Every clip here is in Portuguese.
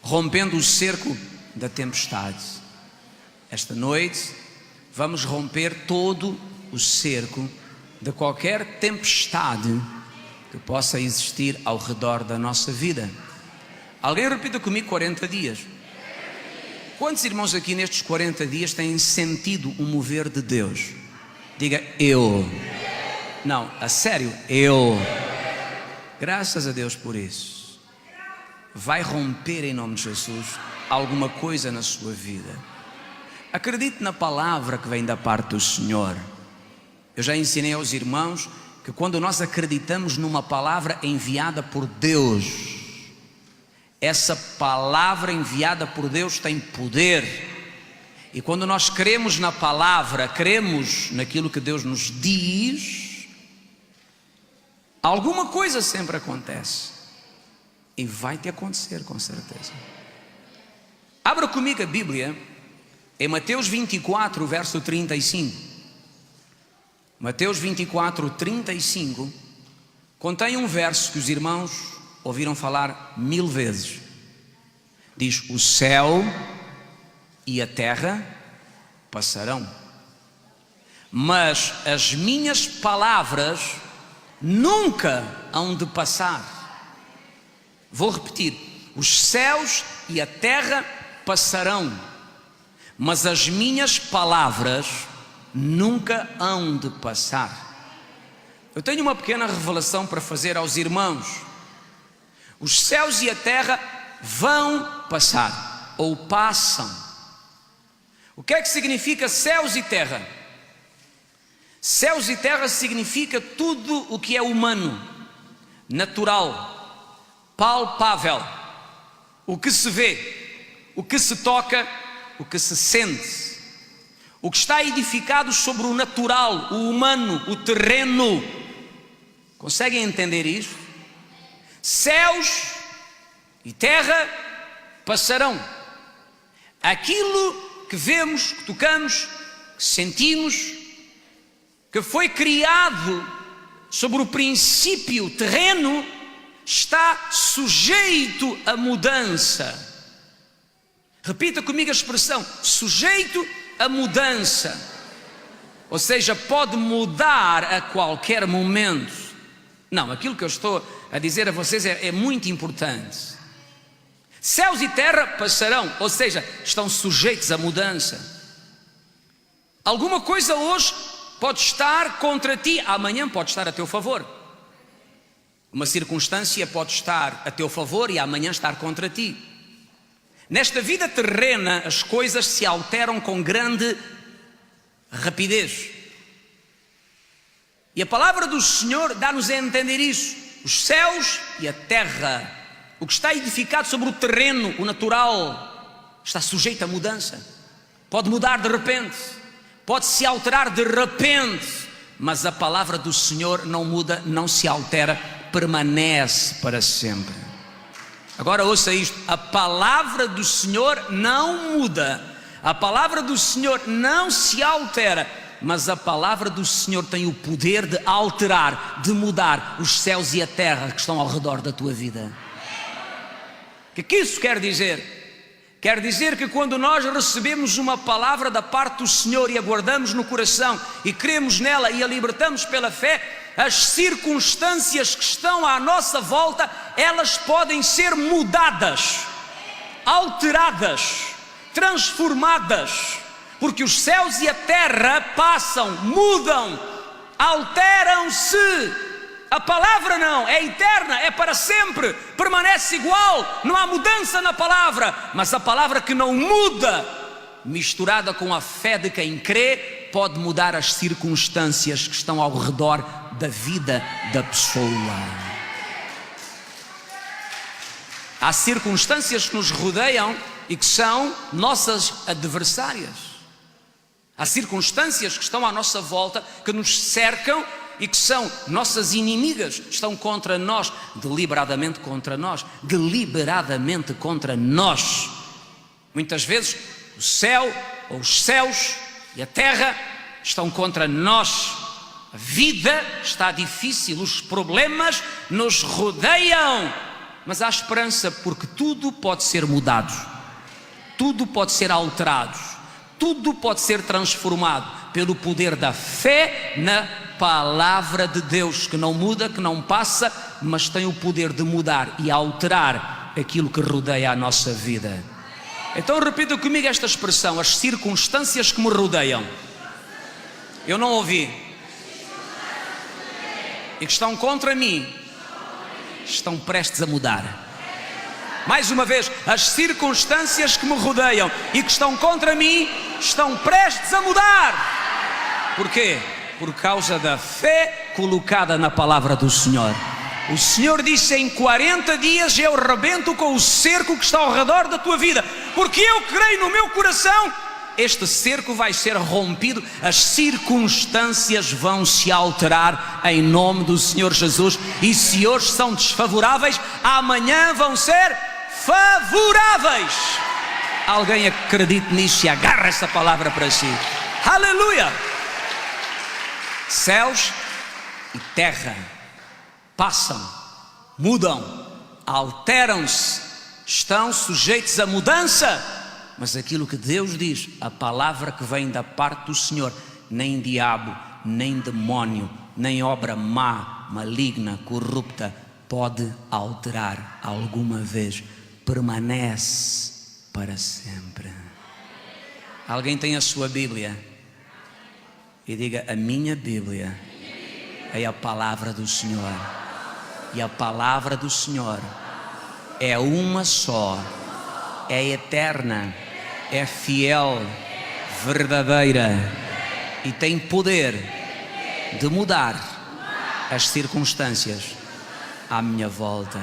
rompendo o cerco da tempestade. Esta noite vamos romper todo o cerco de qualquer tempestade que possa existir ao redor da nossa vida. Alguém repita comigo: 40 dias. Quantos irmãos aqui nestes 40 dias têm sentido o mover de Deus? Diga: eu. Não, a sério, eu. Graças a Deus por isso. Vai romper em nome de Jesus alguma coisa na sua vida. Acredite na palavra que vem da parte do Senhor. Eu já ensinei aos irmãos que quando nós acreditamos numa palavra enviada por Deus, essa palavra enviada por Deus tem poder. E quando nós cremos na palavra, cremos naquilo que Deus nos diz, alguma coisa sempre acontece. E vai te acontecer com certeza. Abra comigo a Bíblia em Mateus 24, verso 35. Mateus 24, 35 contém um verso que os irmãos ouviram falar 1000 vezes. Diz: o céu e a terra passarão, mas as minhas palavras nunca hão de passar. Vou repetir: os céus e a terra passarão, mas as minhas palavras nunca hão de passar. Eu tenho uma pequena revelação para fazer aos irmãos. Os céus e a terra vão passar, ou passam. O que é que significa céus e terra? Céus e terra significa tudo o que é humano, natural, palpável, o que se vê, o que se toca, o que se sente, o que está edificado sobre o natural, o humano, o terreno. Conseguem entender isso? Céus e terra passarão. Aquilo que vemos, que tocamos, que sentimos, que foi criado sobre o princípio terreno, está sujeito a mudança. Repita comigo a expressão: sujeito a mudança. Ou seja, pode mudar a qualquer momento. Não, aquilo que eu estou a dizer a vocês é muito importante. Céus e terra passarão, ou seja, estão sujeitos à mudança. Alguma coisa hoje pode estar contra ti, amanhã pode estar a teu favor. Uma circunstância pode estar a teu favor e amanhã estar contra ti. Nesta vida terrena, as coisas se alteram com grande rapidez. E a palavra do Senhor dá-nos a entender isso. Os céus e a terra, o que está edificado sobre o terreno, o natural, está sujeito a mudança. Pode mudar de repente, pode se alterar de repente, mas a palavra do Senhor não muda, não se altera, permanece para sempre. Agora ouça isto: a palavra do Senhor não muda, a palavra do Senhor não se altera, mas a palavra do Senhor tem o poder de alterar, de mudar os céus e a terra que estão ao redor da tua vida. O que isso quer dizer? Quer dizer que quando nós recebemos uma palavra da parte do Senhor e a guardamos no coração e cremos nela e a libertamos pela fé, as circunstâncias que estão à nossa volta, elas podem ser mudadas, alteradas, transformadas, porque os céus e a terra passam, mudam, alteram-se. A palavra não, é eterna, é para sempre, permanece igual, não há mudança na palavra. Mas a palavra que não muda, misturada com a fé de quem crê, pode mudar as circunstâncias que estão ao redor da vida da pessoa. Há circunstâncias que nos rodeiam e que são nossas adversárias. Há circunstâncias que estão à nossa volta, que nos cercam e que são nossas inimigas, estão contra nós, deliberadamente contra nós, deliberadamente contra nós. Muitas vezes o céu ou os céus e a terra estão contra nós. A vida está difícil, os problemas nos rodeiam, mas há esperança, porque tudo pode ser mudado, tudo pode ser alterado, tudo pode ser transformado pelo poder da fé na palavra de Deus, que não muda, que não passa, mas tem o poder de mudar e alterar aquilo que rodeia a nossa vida. Então repita comigo esta expressão: as circunstâncias que me rodeiam, eu não ouvi, e que estão contra mim, estão prestes a mudar. Mais uma vez, as circunstâncias que me rodeiam e que estão contra mim, estão prestes a mudar. Porquê? Por causa da fé colocada na palavra do Senhor. O Senhor disse: em 40 dias eu rebento com o cerco que está ao redor da tua vida, porque eu creio no meu coração, este cerco vai ser rompido, as circunstâncias vão se alterar em nome do Senhor Jesus, e se hoje são desfavoráveis, amanhã vão ser favoráveis. Alguém acredite nisso e agarra essa palavra para si. Aleluia! Céus e terra passam, mudam, alteram-se, estão sujeitos a mudança, mas aquilo que Deus diz, a palavra que vem da parte do Senhor, nem diabo, nem demónio, nem obra má, maligna, corrupta pode alterar alguma vez, permanece para sempre. Alguém tem a sua Bíblia? E diga: a minha Bíblia é a palavra do Senhor, e a palavra do Senhor é uma só, é eterna, é fiel, verdadeira e tem poder de mudar as circunstâncias à minha volta.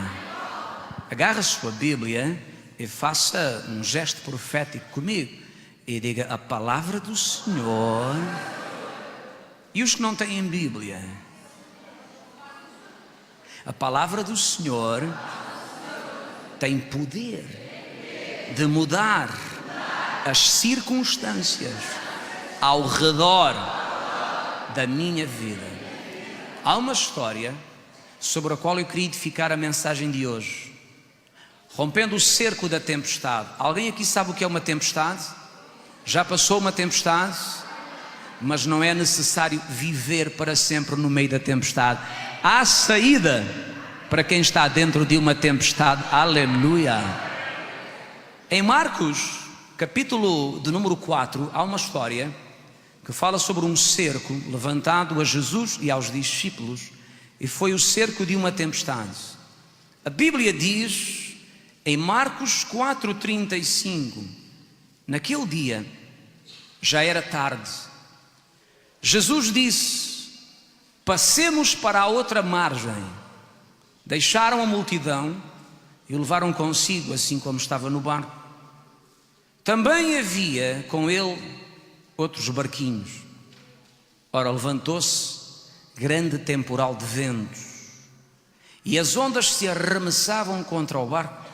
Agarre a sua Bíblia e faça um gesto profético comigo e diga: a palavra do Senhor. E os que não têm Bíblia, a palavra do Senhor tem poder de mudar as circunstâncias ao redor da minha vida. Há uma história sobre a qual eu queria edificar a mensagem de hoje. Rompendo o cerco da tempestade. Alguém aqui sabe o que é uma tempestade? Já passou uma tempestade? Mas não é necessário viver para sempre no meio da tempestade. Há saída para quem está dentro de uma tempestade. Aleluia! Em Marcos, capítulo de número 4, há uma história que fala sobre um cerco levantado a Jesus e aos discípulos, e foi o cerco de uma tempestade. A Bíblia diz em Marcos 4:35, naquele dia já era tarde. Jesus disse: passemos para a outra margem. Deixaram a multidão e o levaram consigo, assim como estava no barco. Também havia com ele outros barquinhos. Ora, levantou-se grande temporal de vento, e as ondas se arremessavam contra o barco,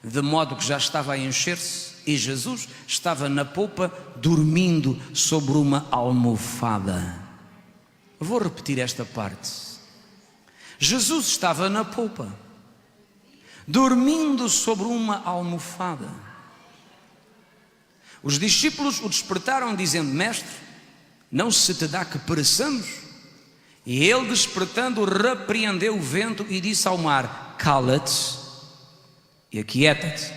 de modo que já estava a encher-se, e Jesus estava na popa, dormindo sobre uma almofada. Vou repetir esta parte. Jesus estava na popa, dormindo sobre uma almofada. Os discípulos o despertaram dizendo: mestre, não se te dá que pereçamos? E ele, despertando, repreendeu o vento e disse ao mar: cala-te e aquieta-te.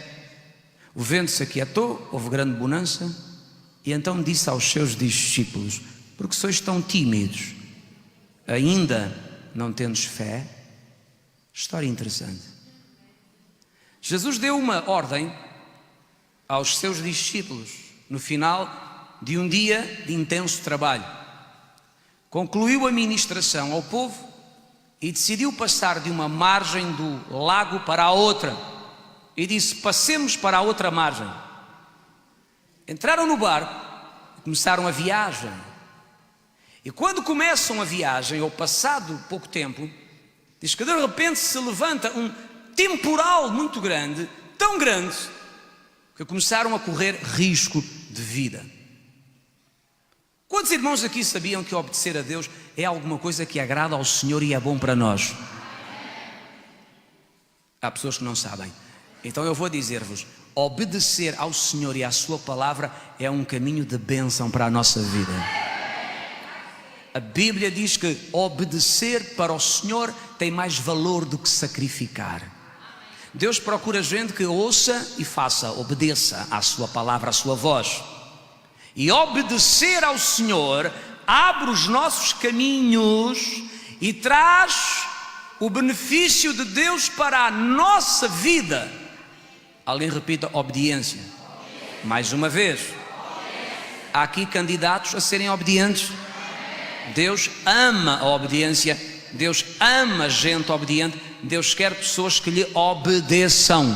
O vento se aquietou, houve grande bonança, e então disse aos seus discípulos: porque sois tão tímidos, ainda não tendes fé? História interessante. Jesus deu uma ordem aos seus discípulos no final de um dia de intenso trabalho. Concluiu a ministração ao povo e decidiu passar de uma margem do lago para a outra, e disse: passemos para a outra margem. Entraram no barco e começaram a viagem. E quando começam a viagem, ou passado pouco tempo, diz que de repente se levanta um temporal muito grande, tão grande, que começaram a correr risco de vida. Quantos irmãos aqui sabiam que obedecer a Deus é alguma coisa que agrada ao Senhor e é bom para nós? Há pessoas que não sabem. Então eu vou dizer-vos: obedecer ao Senhor e à sua palavra é um caminho de bênção para a nossa vida. A Bíblia diz que obedecer para o Senhor tem mais valor do que sacrificar. Deus procura gente que ouça e faça, obedeça à sua palavra, à sua voz. E obedecer ao Senhor abre os nossos caminhos e traz o benefício de Deus para a nossa vida. Alguém repita: obediência. Mais uma vez. Há aqui candidatos a serem obedientes. Deus ama a obediência. Deus ama gente obediente. Deus quer pessoas que lhe obedeçam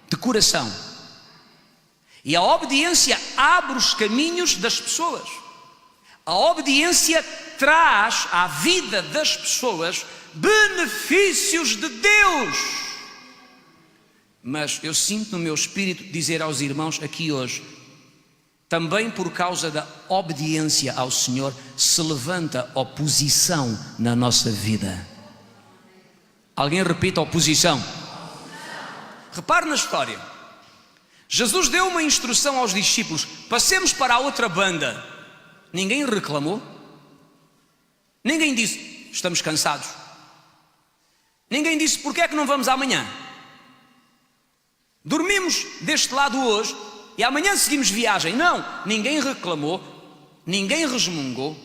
de coração. E a obediência abre os caminhos das pessoas. A obediência traz à vida das pessoas benefícios de Deus. Mas eu sinto no meu espírito dizer aos irmãos aqui hoje: também por causa da obediência ao Senhor se levanta oposição na nossa vida. Alguém repita: oposição. Repare na história. Jesus deu uma instrução aos discípulos: passemos para a outra banda. Ninguém reclamou. Ninguém disse: estamos cansados. Ninguém disse: porquê é que não vamos amanhã? Dormimos deste lado hoje e amanhã seguimos viagem. Não, ninguém reclamou, ninguém resmungou,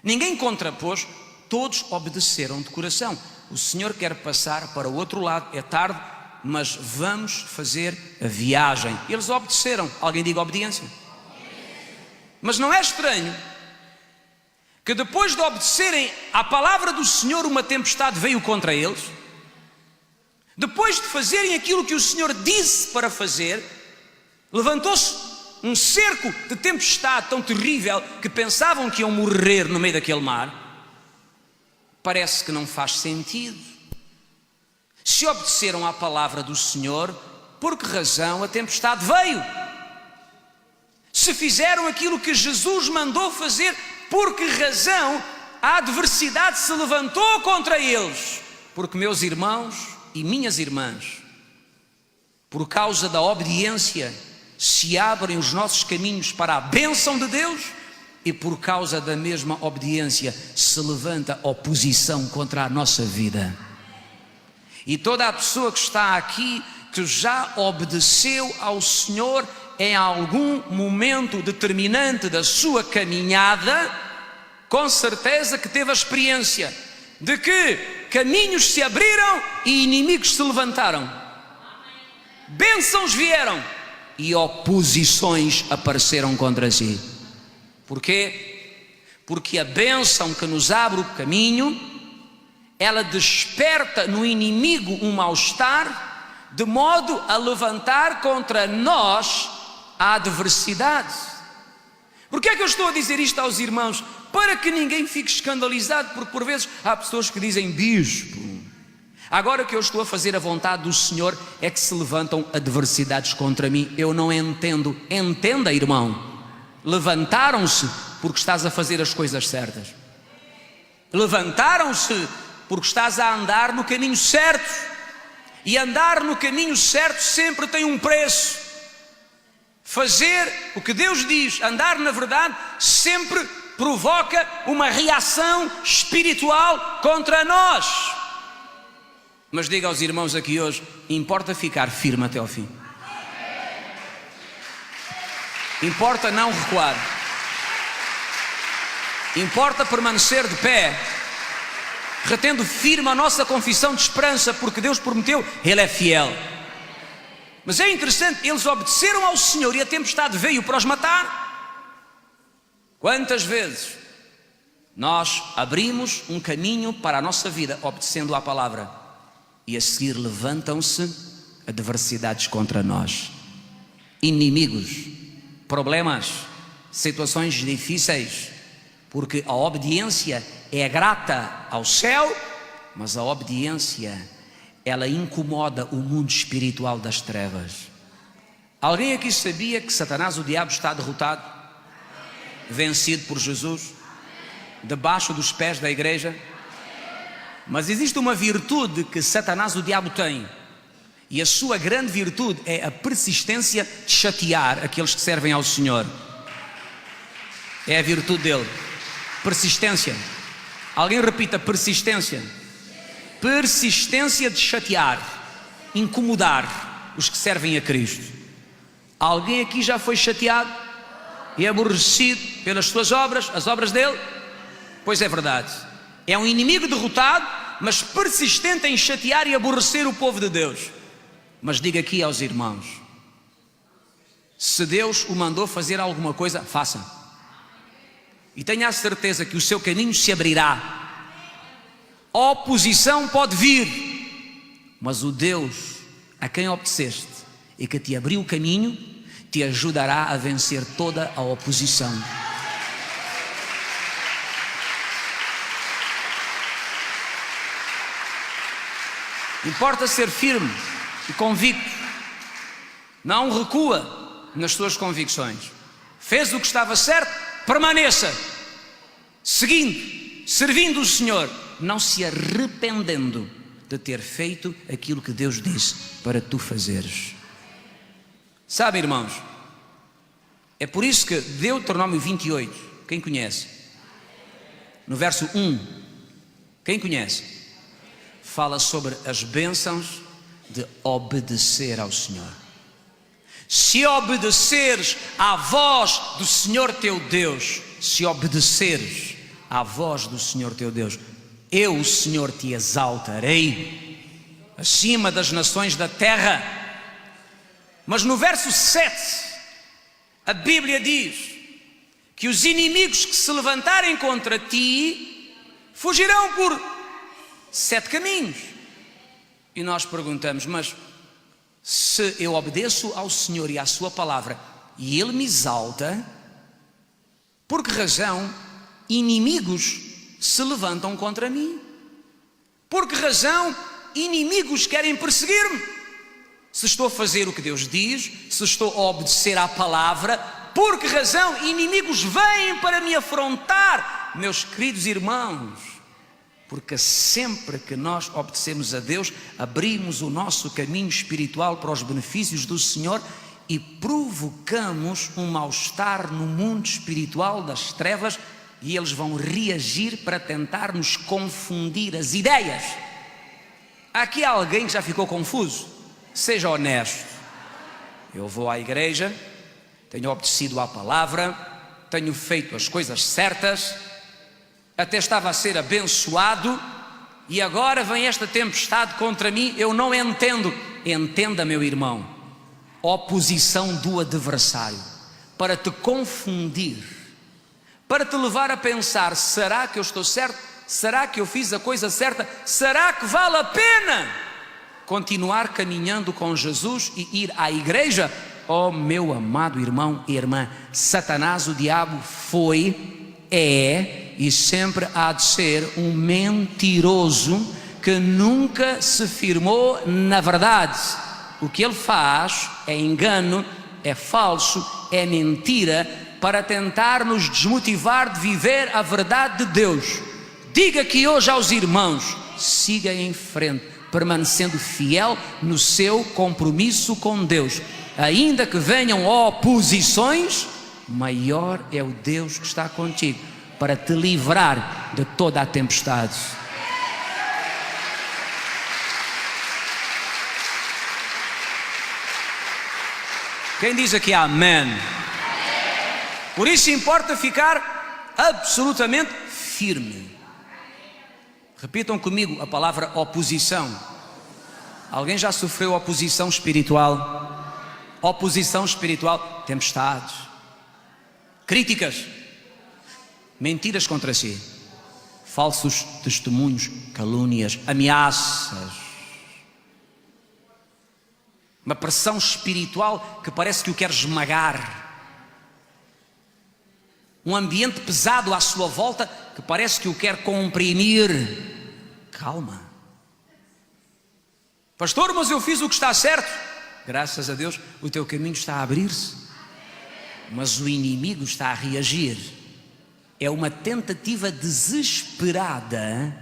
ninguém contrapôs. Todos obedeceram de coração. O Senhor quer passar para o outro lado, é tarde, mas vamos fazer a viagem. Eles obedeceram. Alguém diga obediência. Mas não é estranho que depois de obedecerem à palavra do Senhor, uma tempestade veio contra eles? Depois de fazerem aquilo que o Senhor disse para fazer, levantou-se um cerco de tempestade tão terrível que pensavam que iam morrer no meio daquele mar. Parece que não faz sentido. Se obedeceram à palavra do Senhor, por que razão a tempestade veio? Se fizeram aquilo que Jesus mandou fazer, por que razão a adversidade se levantou contra eles? Porque, meus irmãos e minhas irmãs, por causa da obediência se abrem os nossos caminhos para a bênção de Deus, e por causa da mesma obediência se levanta oposição contra a nossa vida. E toda a pessoa que está aqui, que já obedeceu ao Senhor em algum momento determinante da sua caminhada, com certeza que teve a experiência de que caminhos se abriram e inimigos se levantaram. Bênçãos vieram e oposições apareceram contra si. Porquê? Porque a bênção que nos abre o caminho, ela desperta no inimigo um mal-estar, de modo a levantar contra nós a adversidade. Porquê é que eu estou a dizer isto aos irmãos? Para que ninguém fique escandalizado, porque por vezes há pessoas que dizem: bispo, agora que eu estou a fazer a vontade do Senhor é que se levantam adversidades contra mim. Eu não entendo. Entenda, irmão. Levantaram-se porque estás a fazer as coisas certas. Levantaram-se porque estás a andar no caminho certo. E andar no caminho certo sempre tem um preço. Fazer o que Deus diz, andar na verdade, sempre provoca uma reação espiritual contra nós. Mas diga aos irmãos aqui hoje: importa ficar firme até ao fim. Importa não recuar. Importa permanecer de pé, retendo firme a nossa confissão de esperança, porque Deus prometeu, Ele é fiel. Mas é interessante, eles obedeceram ao Senhor e a tempestade veio para os matar. Quantas vezes nós abrimos um caminho para a nossa vida obedecendo à palavra, e a seguir levantam-se adversidades contra nós, inimigos, problemas, situações difíceis, porque a obediência é grata ao céu, mas a obediência, ela incomoda o mundo espiritual das trevas. Alguém aqui sabia que Satanás, o diabo, está derrotado, vencido por Jesus, debaixo dos pés da igreja? Mas existe uma virtude que Satanás, o diabo, tem. E a sua grande virtude é a persistência de chatear aqueles que servem ao Senhor. É a virtude dele. Persistência. Alguém repita: persistência. Persistência de chatear, incomodar os que servem a Cristo. Alguém aqui já foi chateado e aborrecido pelas suas obras, as obras dele? Pois é verdade. É um inimigo derrotado, mas persistente em chatear e aborrecer o povo de Deus. Mas diga aqui aos irmãos: se Deus o mandou fazer alguma coisa, faça. E tenha a certeza que o seu caminho se abrirá. A oposição pode vir, mas o Deus a quem obedeceste e que te abriu o caminho, te ajudará a vencer toda a oposição. Importa ser firme e convicto. Não recua nas suas convicções. Fez o que estava certo, permaneça seguindo, servindo o Senhor, não se arrependendo de ter feito aquilo que Deus disse para tu fazeres. Sabe, irmãos, é por isso que Deuteronômio 28, quem conhece? No verso 1, quem conhece? Fala sobre as bênçãos de obedecer ao Senhor. Se obedeceres à voz do Senhor teu Deus, se obedeceres à voz do Senhor teu Deus, eu, o Senhor, te exaltarei acima das nações da terra. Mas no verso 7, a Bíblia diz que os inimigos que se levantarem contra ti fugirão por 7 caminhos. E nós perguntamos: mas se eu obedeço ao Senhor e à sua palavra e Ele me exalta, por que razão inimigos se levantam contra mim? Por que razão inimigos querem perseguir-me? Se estou a fazer o que Deus diz, se estou a obedecer à palavra, por que razão inimigos vêm para me afrontar? Meus queridos irmãos, porque sempre que nós obedecemos a Deus, abrimos o nosso caminho espiritual para os benefícios do Senhor e provocamos um mal-estar no mundo espiritual das trevas, e eles vão reagir para tentar nos confundir as ideias. Há aqui alguém que já ficou confuso? Seja honesto. Eu vou à igreja, tenho obedecido à palavra, tenho feito as coisas certas, até estava a ser abençoado, e agora vem esta tempestade contra mim, eu não entendo. Entenda, meu irmão, oposição do adversário para te confundir, para te levar a pensar: será que eu estou certo? Será que eu fiz a coisa certa? Será que vale a pena continuar caminhando com Jesus e ir à igreja? Oh, meu amado irmão e irmã, Satanás, o diabo, foi, é e sempre há de ser um mentiroso que nunca se firmou na verdade. O que ele faz é engano, é falso, é mentira, para tentar nos desmotivar de viver a verdade de Deus. Diga aqui hoje aos irmãos: siga em frente, permanecendo fiel no seu compromisso com Deus. Ainda que venham oposições, maior é o Deus que está contigo para te livrar de toda a tempestade. Quem diz aqui amém? Por isso importa ficar absolutamente firme. Repitam comigo a palavra oposição. Alguém já sofreu oposição espiritual? Oposição espiritual, tempestades, críticas, mentiras contra si, falsos testemunhos, calúnias, ameaças, uma pressão espiritual que parece que o quer esmagar, um ambiente pesado à sua volta que parece que o quer comprimir. Calma, pastor, mas eu fiz o que está certo. Graças a Deus o teu caminho está a abrir-se, mas o inimigo está a reagir. É uma tentativa desesperada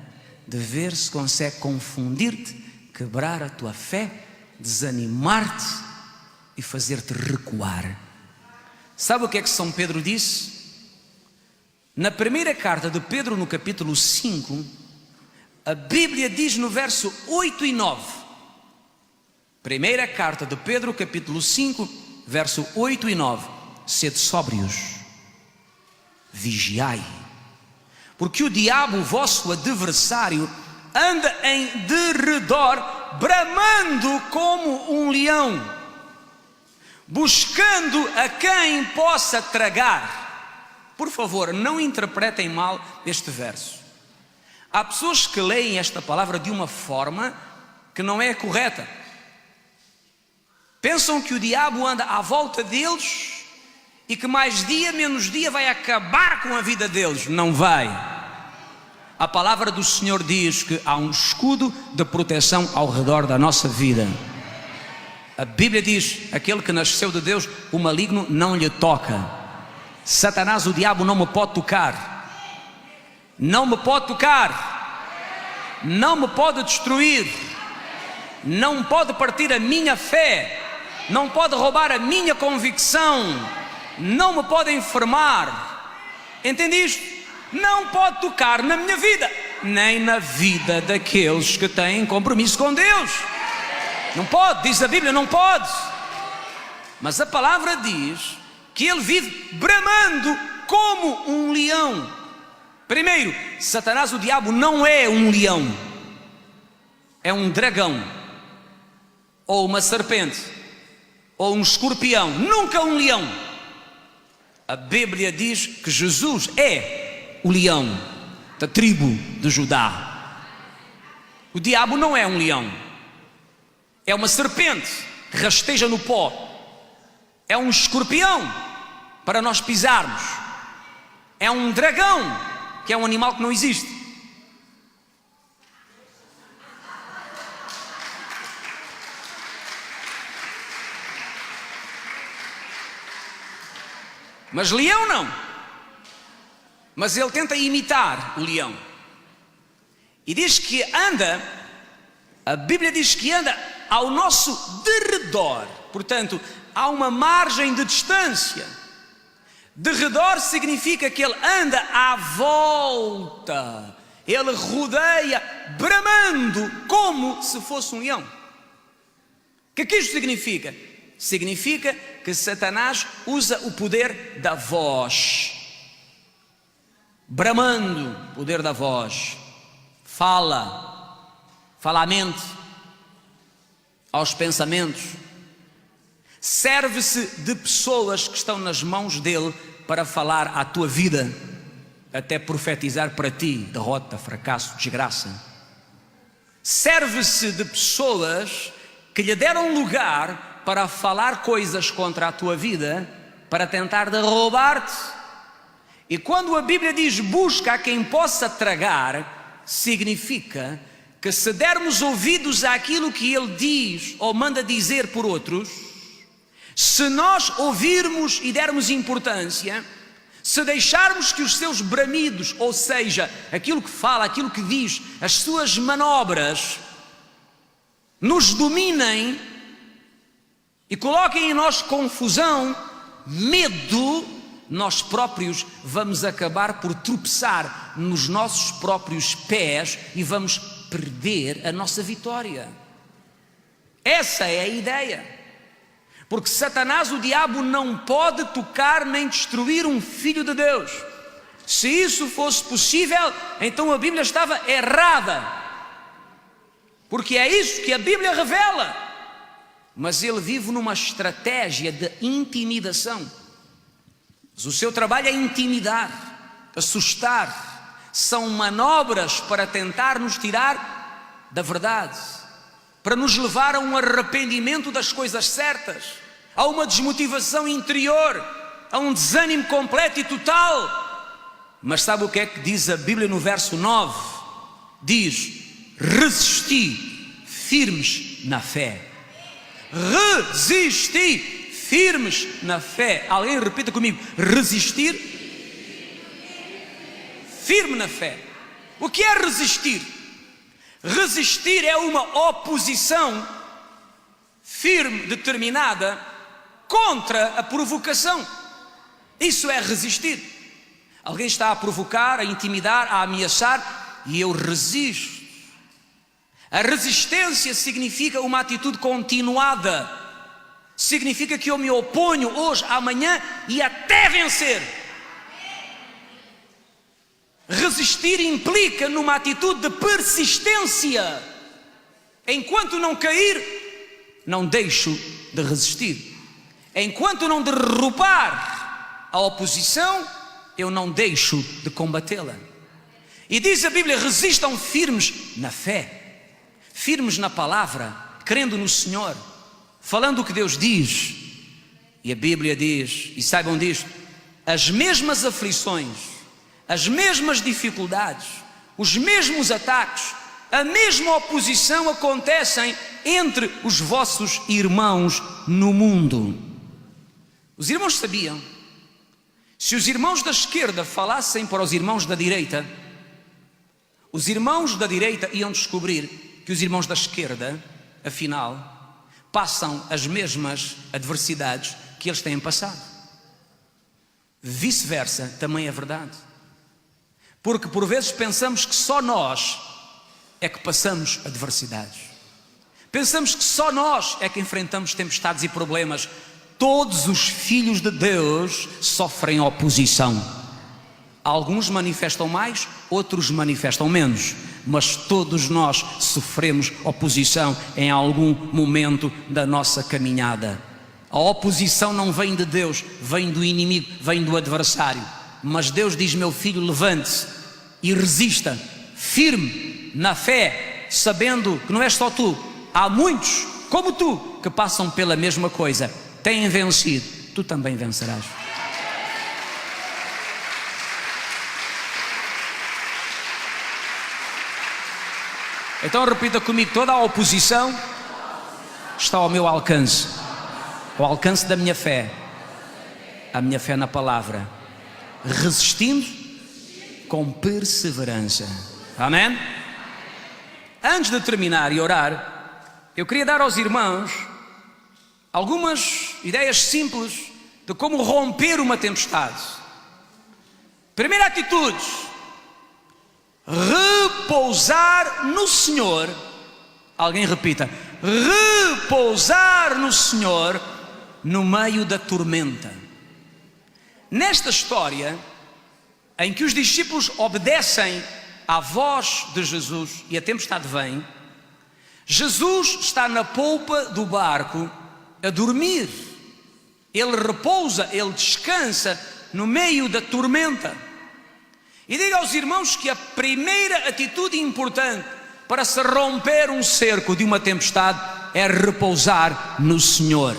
de ver se consegue confundir-te, quebrar a tua fé, desanimar-te e fazer-te recuar. Sabe o que é que São Pedro disse? Na primeira carta de Pedro, no capítulo 5, a Bíblia diz no verso 8 e 9. Primeira carta de Pedro, capítulo 5, verso 8 e 9. Sede sóbrios, vigiai, porque o diabo, vosso adversário, anda em derredor, bramando como um leão, buscando a quem possa tragar. Por favor, não interpretem mal este verso. Há pessoas que leem esta palavra de uma forma que não é correta. Pensam que o diabo anda à volta deles e que mais dia menos dia vai acabar com a vida deles. Não vai. A palavra do Senhor diz que há um escudo de proteção ao redor da nossa vida. A Bíblia diz: aquele que nasceu de Deus, o maligno não lhe toca. Satanás, o diabo, não me pode tocar. Não me pode tocar. Não me pode destruir. Não pode partir a minha fé. Não pode roubar a minha convicção. Não me pode enfermar. Entende isto? Não pode tocar na minha vida, nem na vida daqueles que têm compromisso com Deus. Não pode, diz a Bíblia, não pode. Mas a palavra diz que ele vive bramando como um leão. Primeiro, Satanás, o diabo, não é um leão. É um dragão, ou uma serpente, ou um escorpião. Nunca um leão. A Bíblia diz que Jesus é o leão da tribo de Judá. O diabo não é um leão. É uma serpente que rasteja no pó. É um escorpião para nós pisarmos. É um dragão, que é um animal que não existe. Mas leão não. Mas ele tenta imitar o leão. E diz que anda, a Bíblia diz que anda ao nosso derredor. Portanto, há uma margem de distância. Derredor significa que ele anda à volta. Ele rodeia, bramando como se fosse um leão. O que é que isto significa? Significa que Satanás usa o poder da voz. Bramando, poder da voz. Fala à mente, aos pensamentos. Serve-se de pessoas que estão nas mãos dele para falar à tua vida, até profetizar para ti derrota, fracasso, desgraça. Serve-se de pessoas que lhe deram lugar para falar coisas contra a tua vida, para tentar derrubar-te. E quando a Bíblia diz busca a quem possa tragar, significa que se dermos ouvidos àquilo que ele diz ou manda dizer por outros, se nós ouvirmos e dermos importância, se deixarmos que os seus bramidos, ou seja, aquilo que fala, aquilo que diz, as suas manobras, nos dominem e coloquem em nós confusão, medo, nós próprios vamos acabar por tropeçar nos nossos próprios pés e vamos perder a nossa vitória. Essa é a ideia. Porque Satanás, o diabo, não pode tocar nem destruir um filho de Deus. Se isso fosse possível, então a Bíblia estava errada. Porque é isso que a Bíblia revela. Mas ele vive numa estratégia de intimidação. Mas o seu trabalho é intimidar, assustar. São manobras para tentar nos tirar da verdade, para nos levar a um arrependimento das coisas certas, a uma desmotivação interior, a um desânimo completo e total. Mas sabe o que é que diz a Bíblia no verso 9? Diz: resisti firmes na fé. Resisti firmes na fé. Alguém repita comigo: resistir firme na fé. O que é resistir? Resistir é uma oposição firme, determinada, contra a provocação. Isso é resistir. Alguém está a provocar, a intimidar, a ameaçar, e eu resisto. A resistência significa uma atitude continuada. Significa que eu me oponho hoje, amanhã e até vencer. Resistir implica numa atitude de persistência. Enquanto não cair, não deixo de resistir. Enquanto não derrubar a oposição, eu não deixo de combatê-la. E diz a Bíblia: resistam firmes na fé, firmes na palavra, crendo no Senhor, falando o que Deus diz. E a Bíblia diz, e saibam disto, as mesmas aflições, as mesmas dificuldades, os mesmos ataques, a mesma oposição acontecem entre os vossos irmãos no mundo. Os irmãos sabiam, se os irmãos da esquerda falassem para os irmãos da direita, os irmãos da direita iam descobrir que os irmãos da esquerda, afinal, passam as mesmas adversidades que eles têm passado. Vice-versa também é verdade. Porque por vezes pensamos que só nós é que passamos adversidades. Pensamos que só nós é que enfrentamos tempestades e problemas. Todos os filhos de Deus sofrem oposição. Alguns manifestam mais, outros manifestam menos, mas todos nós sofremos oposição em algum momento da nossa caminhada. A oposição não vem de Deus, vem do inimigo, vem do adversário. Mas Deus diz: meu filho, levante-se e resista, firme na fé, sabendo que não és só tu, há muitos como tu que passam pela mesma coisa, têm vencido, tu também vencerás. Então repita comigo: toda a oposição está ao meu alcance, ao alcance da minha fé, a minha fé na palavra, resistindo com perseverança. Amém? Antes de terminar e orar, eu queria dar aos irmãos algumas ideias simples de como romper uma tempestade. Primeira atitude: repousar no Senhor. Alguém repita: repousar no Senhor no meio da tormenta. Nesta história em que os discípulos obedecem à voz de Jesus e a tempestade vem, Jesus está na polpa do barco a dormir. Ele repousa, ele descansa no meio da tormenta. E diga aos irmãos que a primeira atitude importante para se romper um cerco de uma tempestade é repousar no Senhor.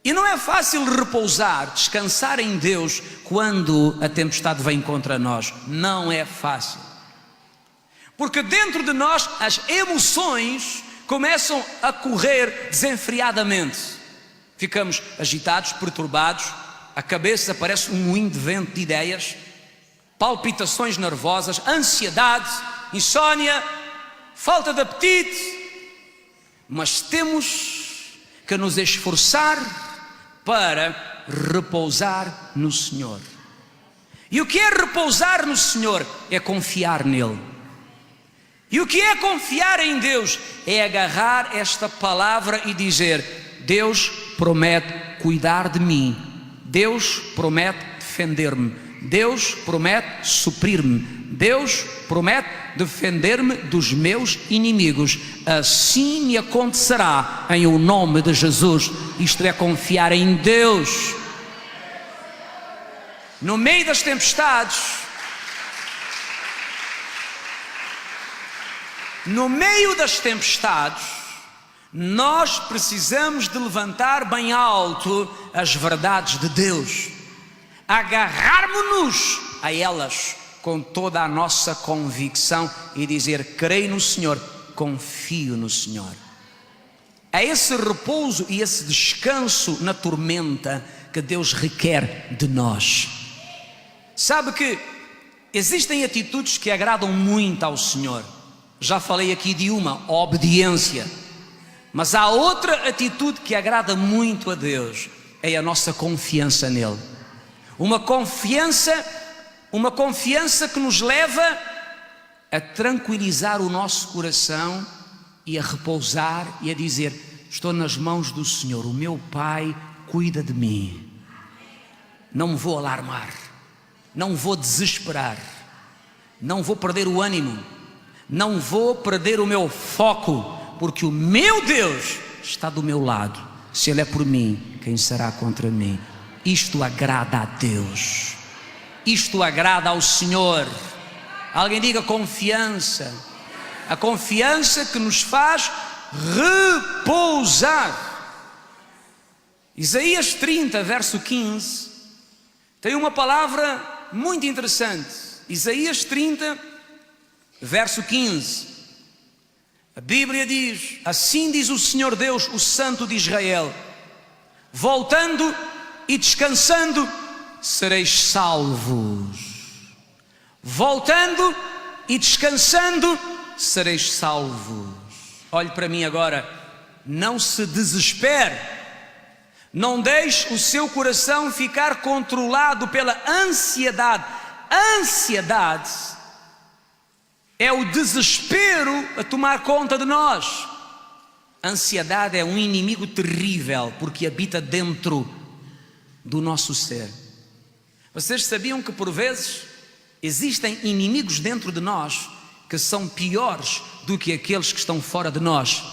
E não é fácil repousar, descansar em Deus quando a tempestade vem contra nós. Não é fácil. Porque dentro de nós as emoções começam a correr desenfreadamente. Ficamos agitados, perturbados, a cabeça parece um moinho de vento de ideias, palpitações nervosas, ansiedade, insônia, falta de apetite. Mas temos que nos esforçar para repousar no Senhor. E o que é repousar no Senhor? É confiar nele. E o que é confiar em Deus? É agarrar esta palavra e dizer: Deus promete cuidar de mim, Deus promete defender-me, Deus promete suprir-me, Deus promete defender-me dos meus inimigos. Assim me acontecerá em o nome de Jesus. Isto é confiar em Deus. No meio das tempestades, nós precisamos de levantar bem alto as verdades de Deus, agarrarmos-nos a elas com toda a nossa convicção e dizer: creio no Senhor, confio no Senhor. É esse repouso e esse descanso na tormenta que Deus requer de nós. Sabe que existem atitudes que agradam muito ao Senhor. Já falei aqui de uma, obediência. Mas há outra atitude que agrada muito a Deus, é a nossa confiança nele. Uma confiança que nos leva a tranquilizar o nosso coração e a repousar e a dizer: estou nas mãos do Senhor, o meu Pai cuida de mim. Não me vou alarmar, não me vou desesperar, não vou perder o ânimo, não vou perder o meu foco, porque o meu Deus está do meu lado. Se Ele é por mim, quem será contra mim? Isto agrada a Deus, isto agrada ao Senhor. Alguém diga confiança. A confiança que nos faz repousar. Isaías 30, verso 15, tem uma palavra muito interessante. Isaías 30, verso 15. A Bíblia diz: assim diz o Senhor Deus, o Santo de Israel: voltando e descansando, sereis salvos. Voltando e descansando, sereis salvos. Olhe para mim agora, não se desespere, não deixe o seu coração ficar controlado pela ansiedade. A ansiedade é o desespero a tomar conta de nós. A ansiedade é um inimigo terrível, porque habita dentro do nosso ser. Vocês sabiam que por vezes existem inimigos dentro de nós que são piores do que aqueles que estão fora de nós?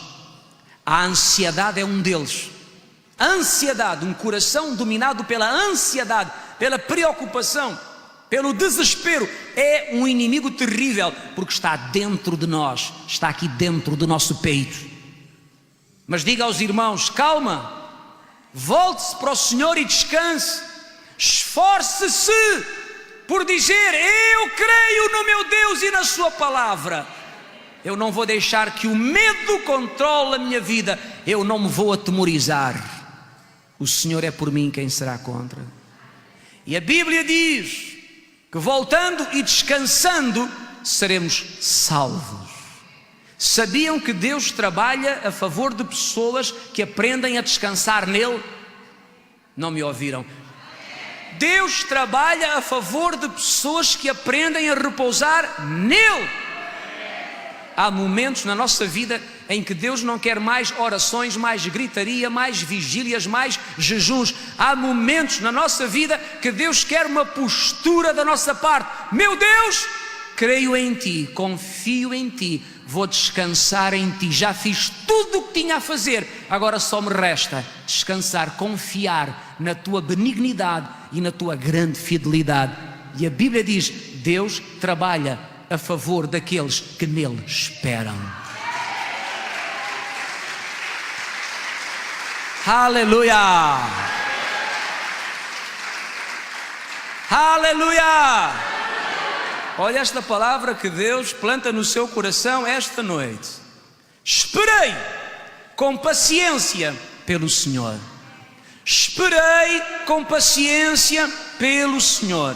A ansiedade é um deles. A ansiedade, um coração dominado pela ansiedade, pela preocupação, pelo desespero, é um inimigo terrível, porque está dentro de nós, está aqui dentro do nosso peito. Mas diga aos irmãos: calma, volte-se para o Senhor e descanse. Esforce-se por dizer: eu creio no meu Deus e na sua palavra. Eu não vou deixar que o medo controle a minha vida, eu não me vou atemorizar. O Senhor é por mim, quem será contra? E a Bíblia diz que voltando e descansando, seremos salvos. Sabiam que Deus trabalha a favor de pessoas que aprendem a descansar nele? Não me ouviram? Deus trabalha a favor de pessoas que aprendem a repousar nele. Há momentos na nossa vida em que Deus não quer mais orações, mais gritaria, mais vigílias, mais jejuns. Há momentos na nossa vida que Deus quer uma postura da nossa parte. Meu Deus, creio em Ti, confio em Ti, vou descansar em Ti. Já fiz tudo o que tinha a fazer, agora só me resta descansar, confiar na Tua benignidade e na Tua grande fidelidade. E a Bíblia diz: Deus trabalha a favor daqueles que nele esperam. Aleluia! Aleluia! Olha esta palavra que Deus planta no seu coração esta noite. Esperei com paciência pelo Senhor. Esperei com paciência pelo Senhor.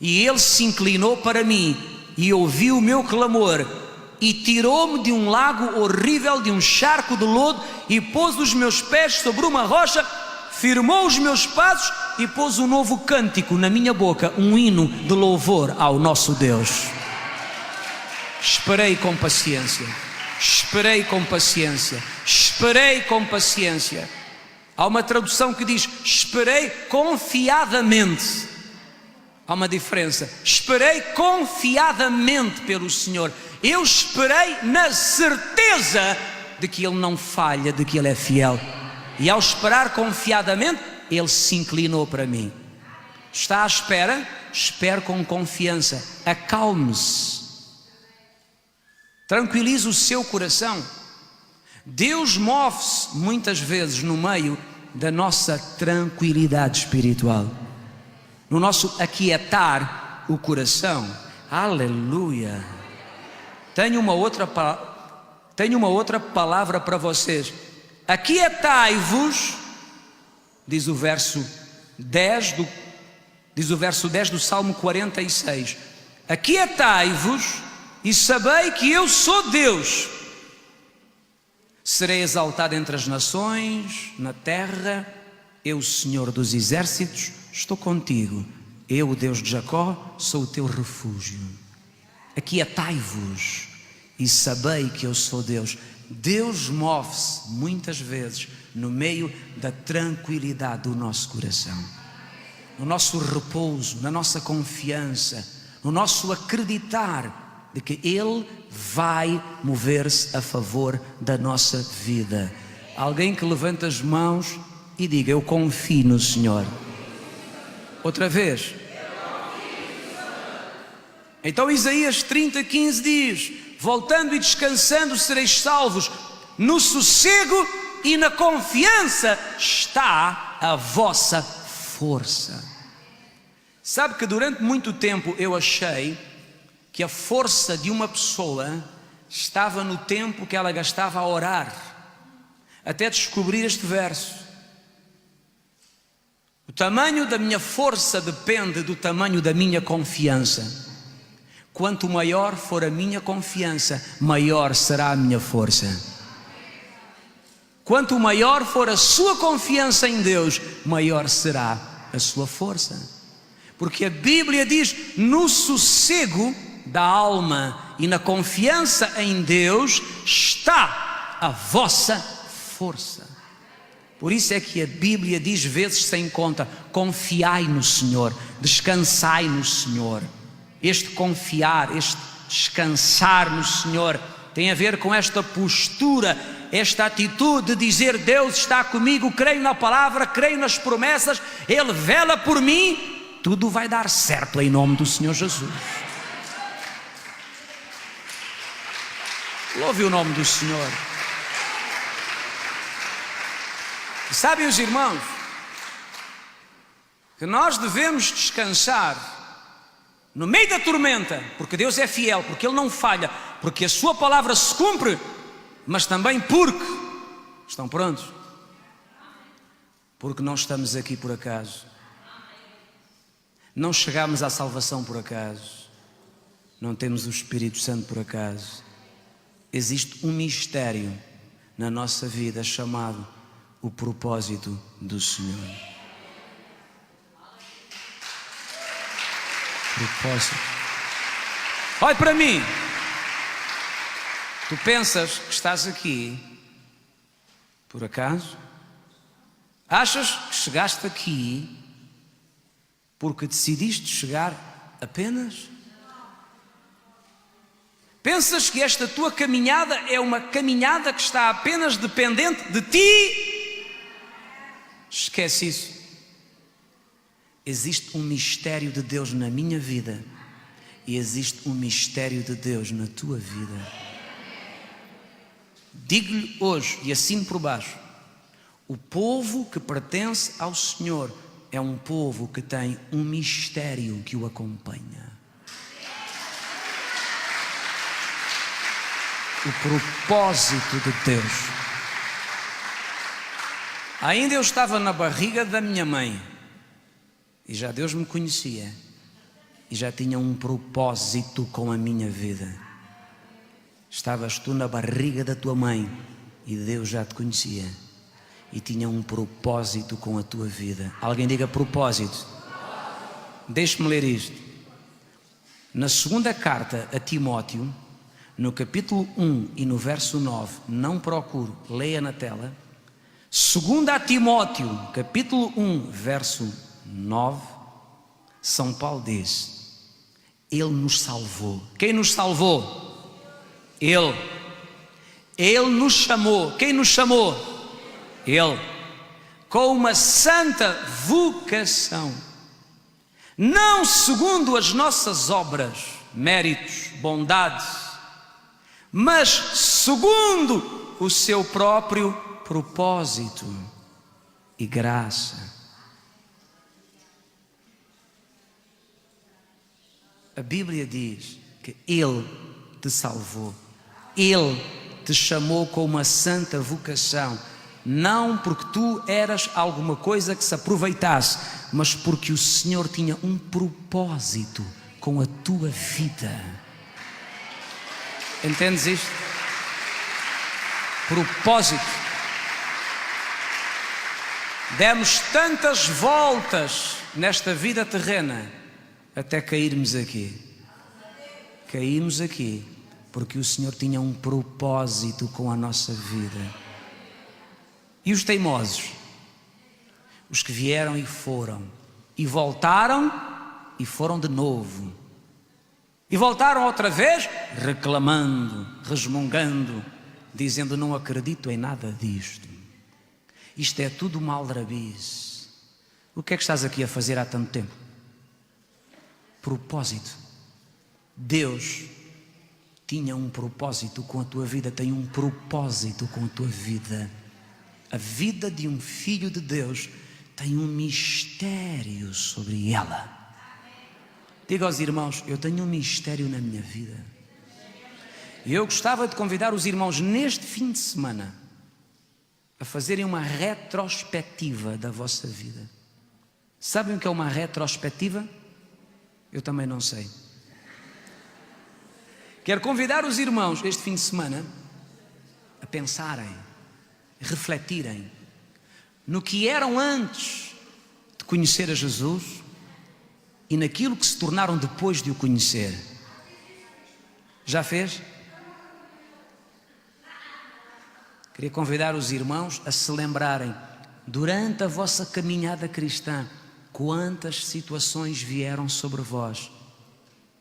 E Ele se inclinou para mim e ouviu o meu clamor, e tirou-me de um lago horrível, de um charco de lodo, e pôs os meus pés sobre uma rocha, firmou os meus passos e pôs um novo cântico na minha boca, um hino de louvor ao nosso Deus. Esperei com paciência, esperei com paciência, esperei com paciência. Há uma tradução que diz: esperei confiadamente. Há uma diferença. Esperei confiadamente pelo Senhor. Eu esperei na certeza de que Ele não falha, de que Ele é fiel. E ao esperar confiadamente, Ele se inclinou para mim. Está à espera? Espere com confiança. Acalme-se. Tranquilize o seu coração. Deus move-se muitas vezes no meio da nossa tranquilidade espiritual, no nosso aquietar o coração. Aleluia. Tenho uma outra palavra para vocês. Aquietai-vos, diz o verso 10 do Salmo 46. Aquietai-vos e sabei que eu sou Deus. Serei exaltado entre as nações, na terra. Eu, Senhor dos exércitos, estou contigo. Eu, o Deus de Jacó, sou o teu refúgio. Aquietai-vos e sabei que eu sou Deus. Deus move-se muitas vezes no meio da tranquilidade do nosso coração, no nosso repouso, na nossa confiança, no nosso acreditar de que Ele vai mover-se a favor da nossa vida. Alguém que levanta as mãos e diga: eu confio no Senhor. Outra vez. Então Isaías 30:15 diz: voltando e descansando sereis salvos, no sossego e na confiança está a vossa força. Sabe que durante muito tempo eu achei que a força de uma pessoa estava no tempo que ela gastava a orar, até descobrir este verso: o tamanho da minha força depende do tamanho da minha confiança. Quanto maior for a minha confiança, maior será a minha força. Quanto maior for a sua confiança em Deus, maior será a sua força. Porque a Bíblia diz: no sossego da alma e na confiança em Deus está a vossa força. Por isso é que a Bíblia diz vezes sem conta: confiai no Senhor, descansai no Senhor. Este confiar, este descansar no Senhor tem a ver com esta postura, esta atitude de dizer: Deus está comigo, creio na palavra, creio nas promessas, Ele vela por mim, tudo vai dar certo em nome do Senhor Jesus. Louve o nome do Senhor. E sabem os irmãos que nós devemos descansar no meio da tormenta, porque Deus é fiel, porque Ele não falha, porque a sua palavra se cumpre, mas também porque, estão prontos? Porque não estamos aqui por acaso, não chegamos à salvação por acaso, não temos o Espírito Santo por acaso. Existe um mistério na nossa vida chamado o propósito do Senhor. Propósito. Olha para mim. Tu pensas que estás aqui por acaso? Achas que chegaste aqui porque decidiste chegar apenas? Pensas que esta tua caminhada é uma caminhada que está apenas dependente de ti? Esquece isso. Existe um mistério de Deus na minha vida e existe um mistério de Deus na tua vida. Digo-lhe hoje, e assino por baixo: o povo que pertence ao Senhor é um povo que tem um mistério que o acompanha. O propósito de Deus. Ainda eu estava na barriga da minha mãe e já Deus me conhecia e já tinha um propósito com a minha vida. Estavas tu na barriga da tua mãe e Deus já te conhecia e tinha um propósito com a tua vida. Alguém diga propósito. Deixe-me ler isto. Na segunda carta a Timóteo, no capítulo 1 e no verso 9, não procuro, leia na tela. Segunda a Timóteo, capítulo 1, verso 9, São Paulo diz: Ele nos salvou. Quem nos salvou? Ele. Ele nos chamou. Quem nos chamou? Ele. Com uma santa vocação, não segundo as nossas obras, méritos, bondades, mas segundo o seu próprio propósito e graça. A Bíblia diz que Ele te salvou, Ele te chamou com uma santa vocação, não porque tu eras alguma coisa que se aproveitasse, mas porque o Senhor tinha um propósito com a tua vida. Entendes isto? Propósito. Demos tantas voltas nesta vida terrena até cairmos aqui. Caímos aqui porque o Senhor tinha um propósito com a nossa vida. E os teimosos? Os que vieram e foram, e voltaram e foram de novo, e voltaram outra vez reclamando, resmungando, dizendo: não acredito em nada disto, isto é tudo uma aldrabice. O que é que estás aqui a fazer há tanto tempo? Propósito. Deus tinha um propósito com a tua vida, tem um propósito com a tua vida. A vida de um filho de Deus tem um mistério sobre ela. Diga aos irmãos: eu tenho um mistério na minha vida. E eu gostava de convidar os irmãos neste fim de semana a fazerem uma retrospectiva da vossa vida. Sabem o que é uma retrospectiva? Eu também não sei. Quero convidar os irmãos este fim de semana a pensarem, refletirem no que eram antes de conhecer a Jesus e naquilo que se tornaram depois de o conhecer. Já fez? Queria convidar os irmãos a se lembrarem, durante a vossa caminhada cristã, quantas situações vieram sobre vós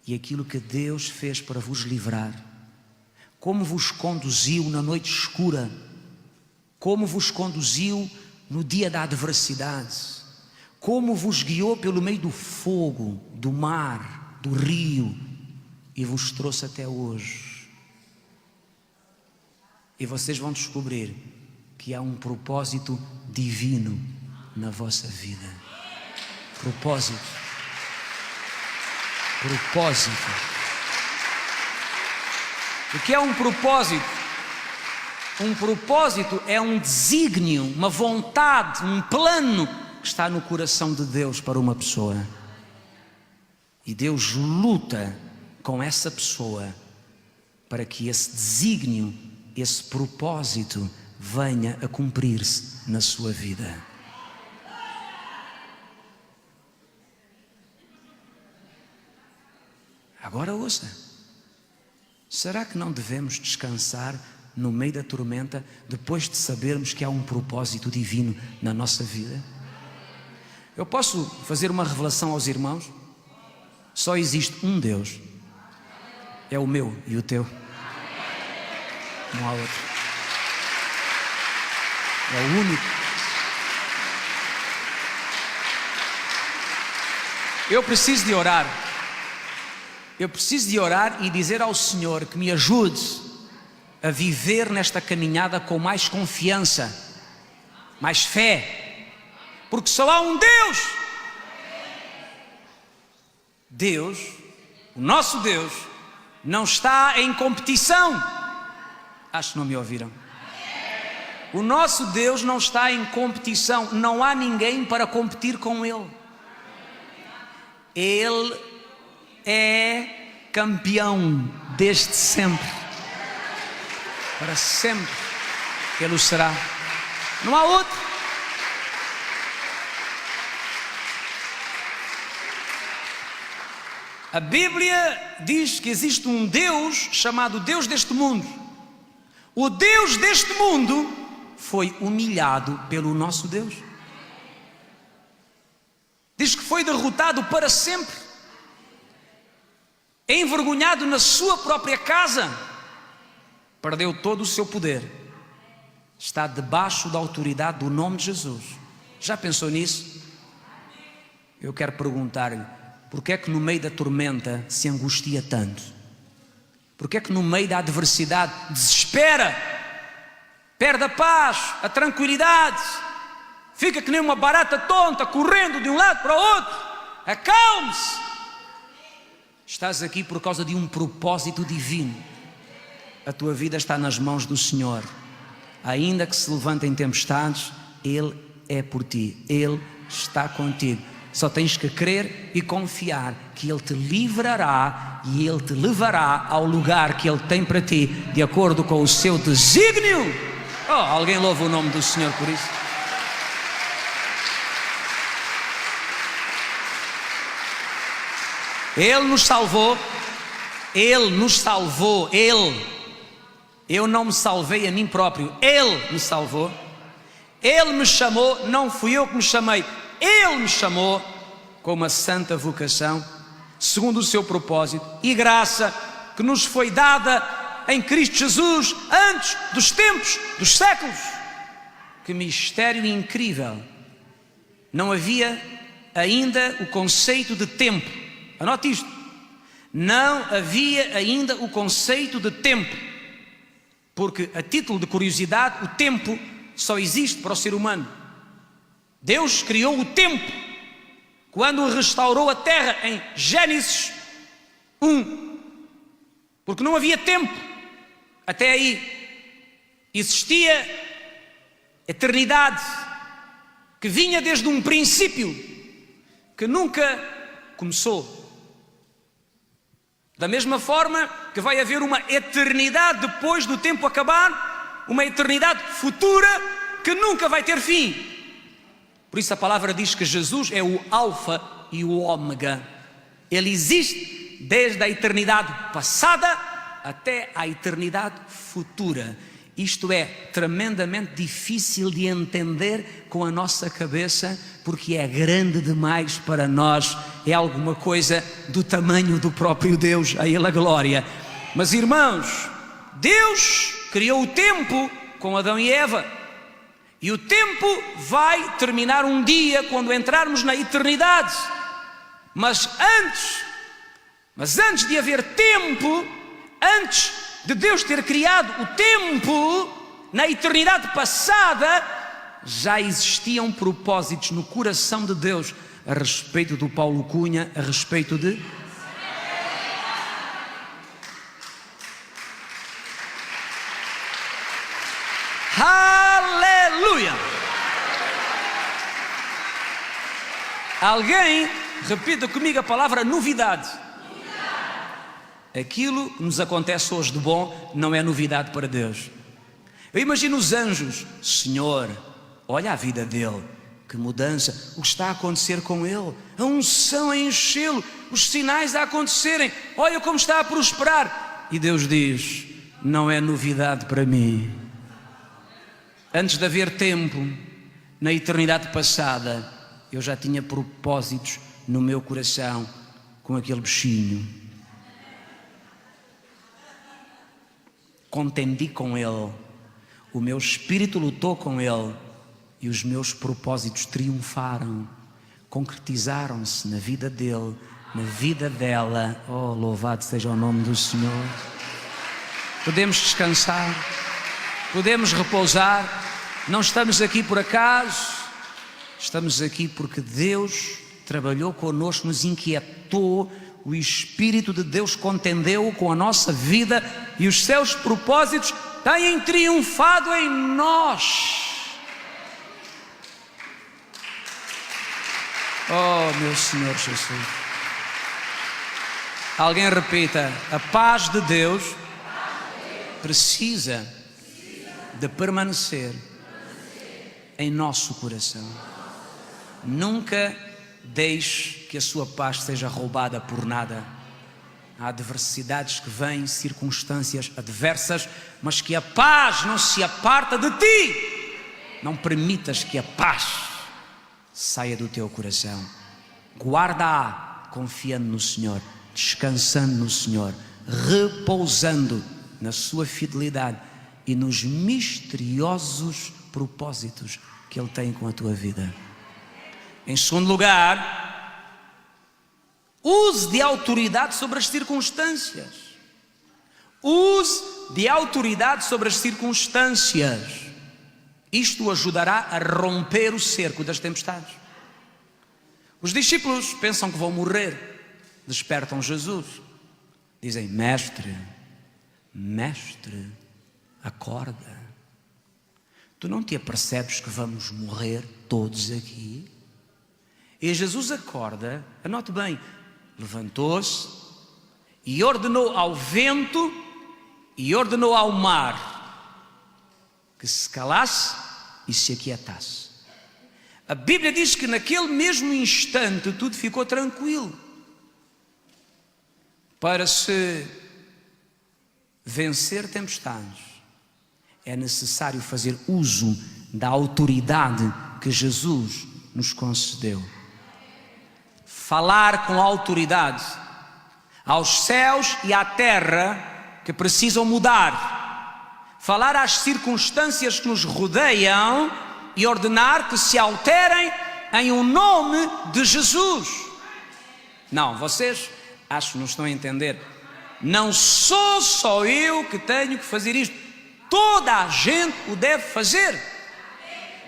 e aquilo que Deus fez para vos livrar, como vos conduziu na noite escura, como vos conduziu no dia da adversidade, como vos guiou pelo meio do fogo, do mar, do rio e vos trouxe até hoje. E vocês vão descobrir que há um propósito divino na vossa vida. Propósito. Propósito. O que é um propósito? Um propósito é um desígnio, uma vontade, um plano que está no coração de Deus para uma pessoa. E Deus luta com essa pessoa para que esse desígnio, esse propósito venha a cumprir-se na sua vida. Agora ouça, será que não devemos descansar no meio da tormenta depois de sabermos que há um propósito divino na nossa vida? Eu posso fazer uma revelação aos irmãos? Só existe um Deus, é o meu e o teu, não há outro, é o único. Eu preciso de orar. Eu preciso de orar e dizer ao Senhor que me ajude a viver nesta caminhada com mais confiança, mais fé, porque só há um Deus. Deus, o nosso Deus, não está em competição. Acho que não me ouviram. O nosso Deus não está em competição, não há ninguém para competir com Ele. Ele é campeão desde sempre, para sempre Ele o será, não há outro. A Bíblia diz que existe um Deus chamado Deus deste mundo. O Deus deste mundo foi humilhado pelo nosso Deus. Diz que foi derrotado para sempre, envergonhado na sua própria casa, perdeu todo o seu poder, está debaixo da autoridade do nome de Jesus. Já pensou nisso? Eu quero perguntar-lhe, porque é que no meio da tormenta se angustia tanto? Porque é que no meio da adversidade desespera, perde a paz, a tranquilidade, fica que nem uma barata tonta, correndo de um lado para o outro? Acalme-se. Estás aqui por causa de um propósito divino. A tua vida está nas mãos do Senhor. Ainda que se levantem tempestades, Ele é por ti, Ele está contigo. Só tens que crer e confiar que Ele te livrará e Ele te levará ao lugar que Ele tem para ti, de acordo com o seu desígnio. Oh, alguém louva o nome do Senhor por isso. Ele nos salvou. Ele nos salvou. Eu não me salvei a mim próprio. Ele me salvou. Ele me chamou. Não fui eu que me chamei. Ele me chamou com uma santa vocação, segundo o seu propósito e graça que nos foi dada em Cristo Jesus antes dos tempos, dos séculos. Que mistério incrível! Não havia ainda o conceito de tempo. Anote isto. Não havia ainda o conceito de tempo. Porque, a título de curiosidade, o tempo só existe para o ser humano. Deus criou o tempo quando restaurou a terra em Gênesis 1. Porque não havia tempo. Até aí existia eternidade que vinha desde um princípio que nunca começou. Da mesma forma que vai haver uma eternidade depois do tempo acabar, uma eternidade futura que nunca vai ter fim. Por isso a palavra diz que Jesus é o Alfa e o Ômega. Ele existe desde a eternidade passada até a eternidade futura. Isto é tremendamente difícil de entender com a nossa cabeça, porque é grande demais para nós. É alguma coisa do tamanho do próprio Deus, a Ele a glória. Mas irmãos, Deus criou o tempo com Adão e Eva. E o tempo vai terminar um dia quando entrarmos na eternidade. Mas antes de haver tempo, antes de Deus ter criado o tempo, na eternidade passada, já existiam propósitos no coração de Deus a respeito do Paulo Cunha, a respeito de... Aleluia! Alguém repita comigo a palavra novidade. Aquilo que nos acontece hoje de bom não é novidade para Deus. Eu imagino os anjos: Senhor, olha a vida dele, que mudança, o que está a acontecer com ele, a unção a enchê-lo, os sinais a acontecerem, olha como está a prosperar. E Deus diz: não é novidade para mim. Antes de haver tempo, na eternidade passada, eu já tinha propósitos no meu coração com aquele bichinho. Contendi com ele, o meu espírito lutou com ele e os meus propósitos triunfaram, concretizaram-se na vida dele, na vida dela. Oh, louvado seja o nome do Senhor. Podemos descansar, podemos repousar. Não estamos aqui por acaso, estamos aqui porque Deus trabalhou connosco, nos inquietou. O Espírito de Deus contendeu com a nossa vida e os seus propósitos têm triunfado em nós. Oh, meu Senhor Jesus. Alguém repita: a paz de Deus precisa de permanecer em nosso coração. Nunca deixe que a sua paz seja roubada por nada. Há adversidades que vêm, circunstâncias adversas, mas que a paz não se aparta de ti. Não permitas que a paz saia do teu coração. Guarda-a confiando no Senhor, descansando no Senhor, repousando na sua fidelidade e nos misteriosos propósitos que Ele tem com a tua vida. Em segundo lugar, use de autoridade sobre as circunstâncias. Use de autoridade sobre as circunstâncias. Isto ajudará a romper o cerco das tempestades. Os discípulos pensam que vão morrer. Despertam Jesus. Dizem: Mestre, Mestre, acorda. Tu não te apercebes que vamos morrer todos aqui? E Jesus acorda, anote bem, levantou-se e ordenou ao vento e ordenou ao mar que se calasse e se aquietasse. A Bíblia diz que naquele mesmo instante tudo ficou tranquilo. Para se vencer tempestades, é necessário fazer uso da autoridade que Jesus nos concedeu. Falar com autoridade aos céus e à terra que precisam mudar. Falar às circunstâncias que nos rodeiam e ordenar que se alterem em o nome de Jesus. Não, vocês acho que não estão a entender. Não sou só eu que tenho que fazer isto. Toda a gente o deve fazer.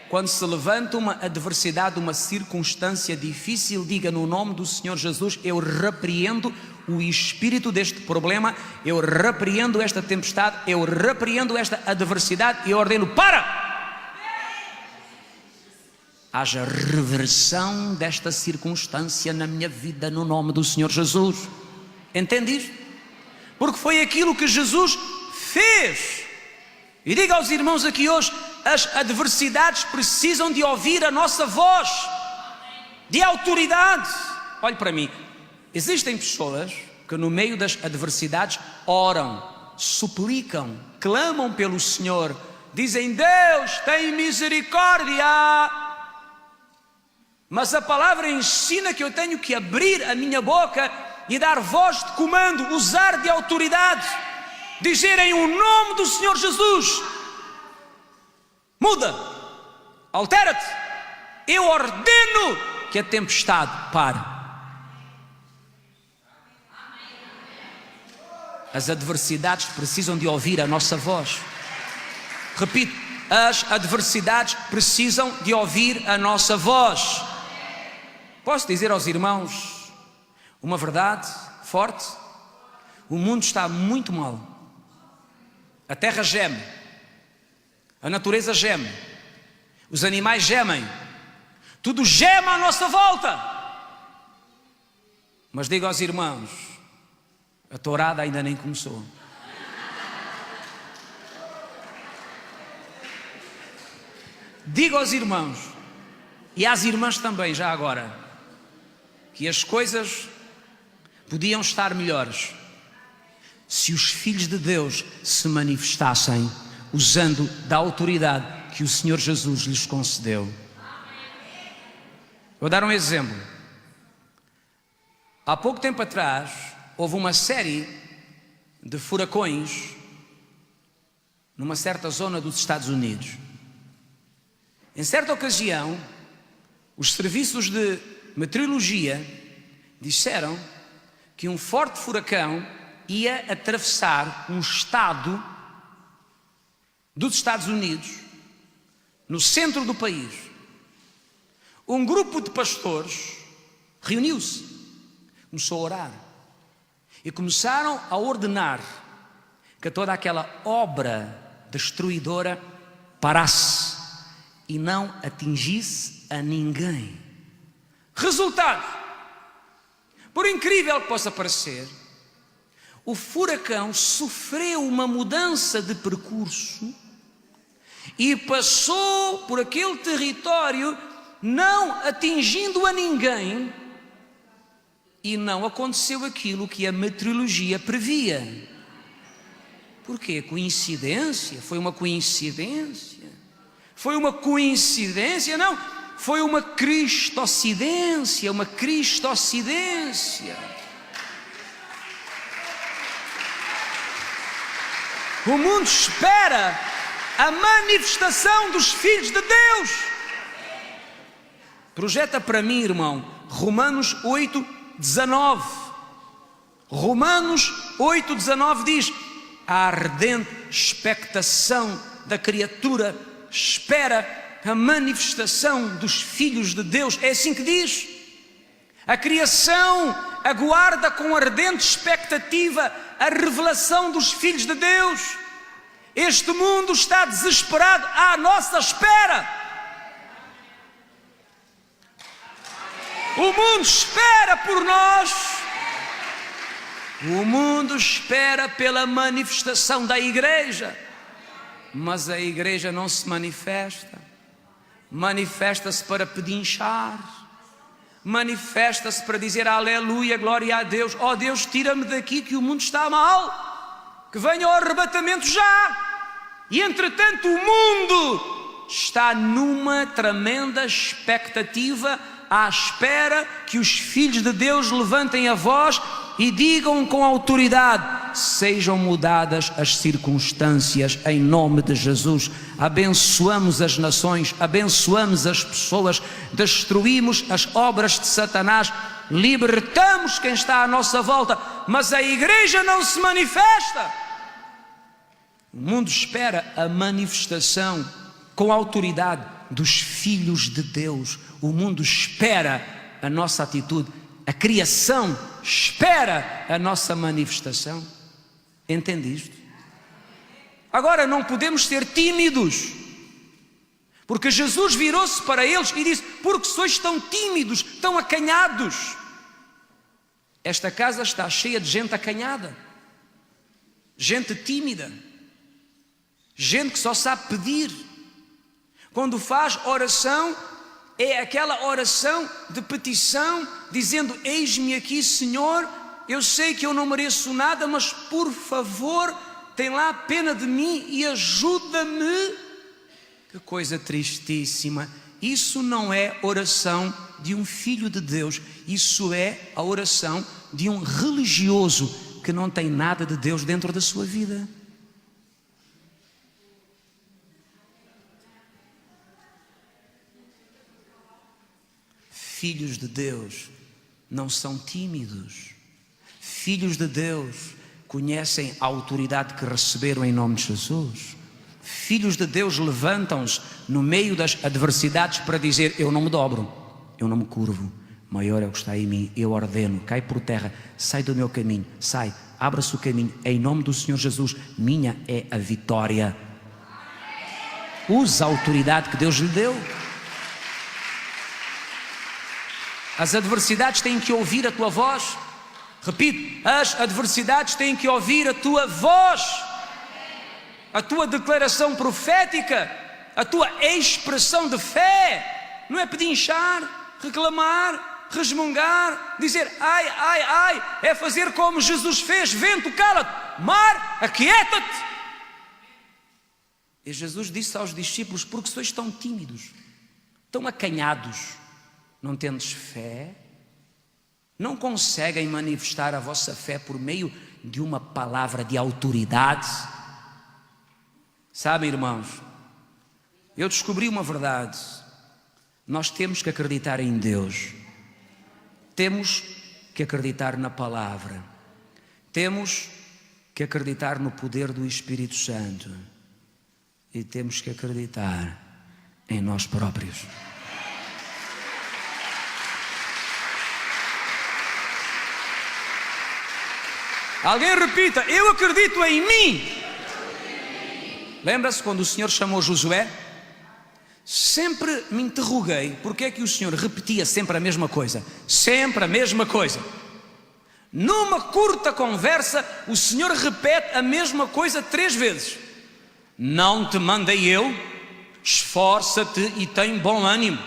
Quando se levanta uma adversidade, uma circunstância difícil, diga no nome do Senhor Jesus: eu repreendo o espírito deste problema, eu repreendo esta tempestade, eu repreendo esta adversidade e eu ordeno para. Haja reversão desta circunstância na minha vida no nome do Senhor Jesus. Entende isto? Porque foi aquilo que Jesus fez. E diga aos irmãos aqui hoje: as adversidades precisam de ouvir a nossa voz de autoridade. Olhe para mim, existem pessoas que no meio das adversidades oram, suplicam, clamam pelo Senhor, dizem: Deus tem misericórdia. Mas a palavra ensina que eu tenho que abrir a minha boca e dar voz de comando, usar de autoridade, dizer em o nome do Senhor Jesus: muda, altera-te, eu ordeno que a tempestade pare. As adversidades precisam de ouvir a nossa voz. Repito, as adversidades precisam de ouvir a nossa voz. Posso dizer aos irmãos uma verdade forte? O mundo está muito mal. A terra geme, a natureza geme, os animais gemem, tudo geme à nossa volta. Mas digo aos irmãos: a tourada ainda nem começou. Digo aos irmãos e às irmãs também, já agora, que as coisas podiam estar melhores se os filhos de Deus se manifestassem usando da autoridade que o Senhor Jesus lhes concedeu. Vou dar um exemplo. Há pouco tempo atrás houve uma série de furacões numa certa zona dos Estados Unidos. Em certa ocasião, os serviços de meteorologia disseram que um forte furacão ia atravessar um estado dos Estados Unidos, no centro do país. Um grupo de pastores reuniu-se, começou a orar e começaram a ordenar que toda aquela obra destruidora parasse e não atingisse a ninguém. Resultado: por incrível que possa parecer, o furacão sofreu uma mudança de percurso e passou por aquele território, não atingindo a ninguém, e não aconteceu aquilo que a meteorologia previa. Por quê? Coincidência? Foi uma coincidência? Foi uma coincidência? Não. Foi uma cristocidência, uma cristocidência. O mundo espera a manifestação dos filhos de Deus. Projeta para mim, irmão, Romanos 8:19. Romanos 8:19 diz: a ardente expectação da criatura espera a manifestação dos filhos de Deus. É assim que diz. A criação aguarda com ardente expectativa a revelação dos filhos de Deus. Este mundo está desesperado à nossa espera. O mundo espera por nós. O mundo espera pela manifestação da igreja. Mas a igreja não se manifesta. Manifesta-se para pedinchar. Manifesta-se para dizer aleluia, glória a Deus. Oh Deus, tira-me daqui que o mundo está mal. Que venha o arrebatamento já. E entretanto o mundo está numa tremenda expectativa, à espera que os filhos de Deus levantem a voz e digam com autoridade: sejam mudadas as circunstâncias em nome de Jesus. Abençoamos as nações, abençoamos as pessoas, destruímos as obras de Satanás, libertamos quem está à nossa volta, mas a igreja não se manifesta. O mundo espera a manifestação com autoridade dos filhos de Deus. O mundo espera a nossa atitude. A criação espera a nossa manifestação. Entende isto? Agora não podemos ser tímidos, porque Jesus virou-se para eles e disse: porque sois tão tímidos, tão acanhados? Esta casa está cheia de gente acanhada, gente tímida, gente que só sabe pedir. Quando faz oração, é aquela oração de petição, dizendo: eis-me aqui, Senhor, eu sei que eu não mereço nada, mas por favor, tem lá pena de mim e ajuda-me. Que coisa tristíssima. Isso não é oração de um filho de Deus, isso é a oração de um religioso que não tem nada de Deus dentro da sua vida. Filhos de Deus não são tímidos. Filhos de Deus conhecem a autoridade que receberam em nome de Jesus. Filhos de Deus levantam-se no meio das adversidades para dizer: eu não me dobro, eu não me curvo, maior é o que está em mim, eu ordeno, cai por terra, sai do meu caminho, sai, abra-se o caminho, em nome do Senhor Jesus, minha é a vitória. Usa a autoridade que Deus lhe deu. As adversidades têm que ouvir a tua voz. Repito, as adversidades têm que ouvir a tua voz, a tua declaração profética, a tua expressão de fé. Não é pedinchar, reclamar, resmungar, dizer ai, ai, ai. É fazer como Jesus fez: vento, cala-te, mar, aquieta-te. E Jesus disse aos discípulos: porque sois tão tímidos, tão acanhados, não tendes fé? Não conseguem manifestar a vossa fé por meio de uma palavra de autoridade? Sabem, irmãos, eu descobri uma verdade. Nós temos que acreditar em Deus, temos que acreditar na palavra, temos que acreditar no poder do Espírito Santo e temos que acreditar em nós próprios. Alguém repita: eu acredito em mim. Lembra-se quando o Senhor chamou Josué? Sempre me interroguei porque é que o Senhor repetia sempre a mesma coisa. Sempre a mesma coisa. Numa curta conversa, o Senhor repete a mesma coisa 3 vezes. Não te mandei eu? Esforça-te e tem bom ânimo.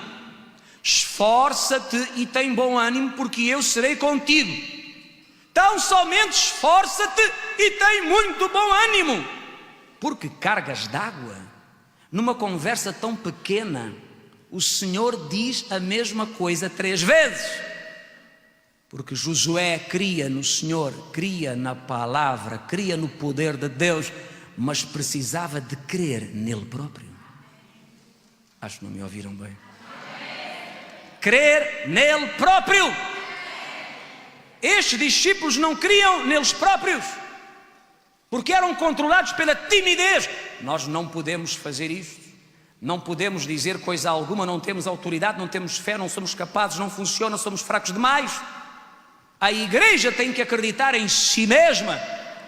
Esforça-te e tem bom ânimo, porque eu serei contigo. Tão somente esforça-te e tem muito bom ânimo. Porque cargas d'água, numa conversa tão pequena, o Senhor diz a mesma coisa 3 vezes. Porque Josué cria no Senhor, cria na palavra, cria no poder de Deus, mas precisava de crer nele próprio. Acho que não me ouviram bem. Crer nele próprio. Estes discípulos não criam neles próprios, porque eram controlados pela timidez. Nós não podemos fazer isto, não podemos dizer coisa alguma, não temos autoridade, não temos fé, não somos capazes, não funciona, somos fracos demais. A igreja tem que acreditar em si mesma.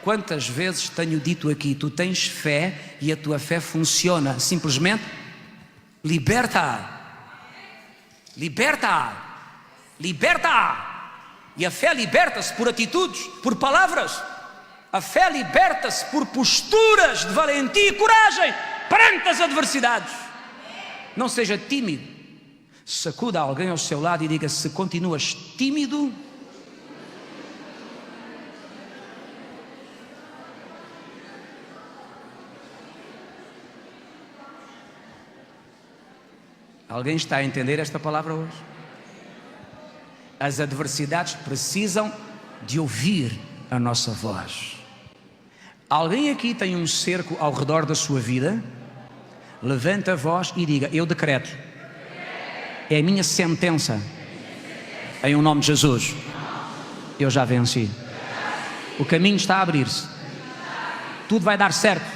Quantas vezes tenho dito aqui: tu tens fé e a tua fé funciona, simplesmente liberta-a. Liberta-a. liberta. E a fé liberta-se por atitudes, por palavras. A fé liberta-se por posturas de valentia e coragem perante as adversidades. Não seja tímido. Sacuda alguém ao seu lado e diga: se continuas tímido, alguém está a entender esta palavra hoje? As adversidades precisam de ouvir a nossa voz. Alguém aqui tem um cerco ao redor da sua vida? Levanta a voz e diga: eu decreto, é a minha sentença, em o nome de Jesus, eu já venci. O caminho está a abrir-se, tudo vai dar certo,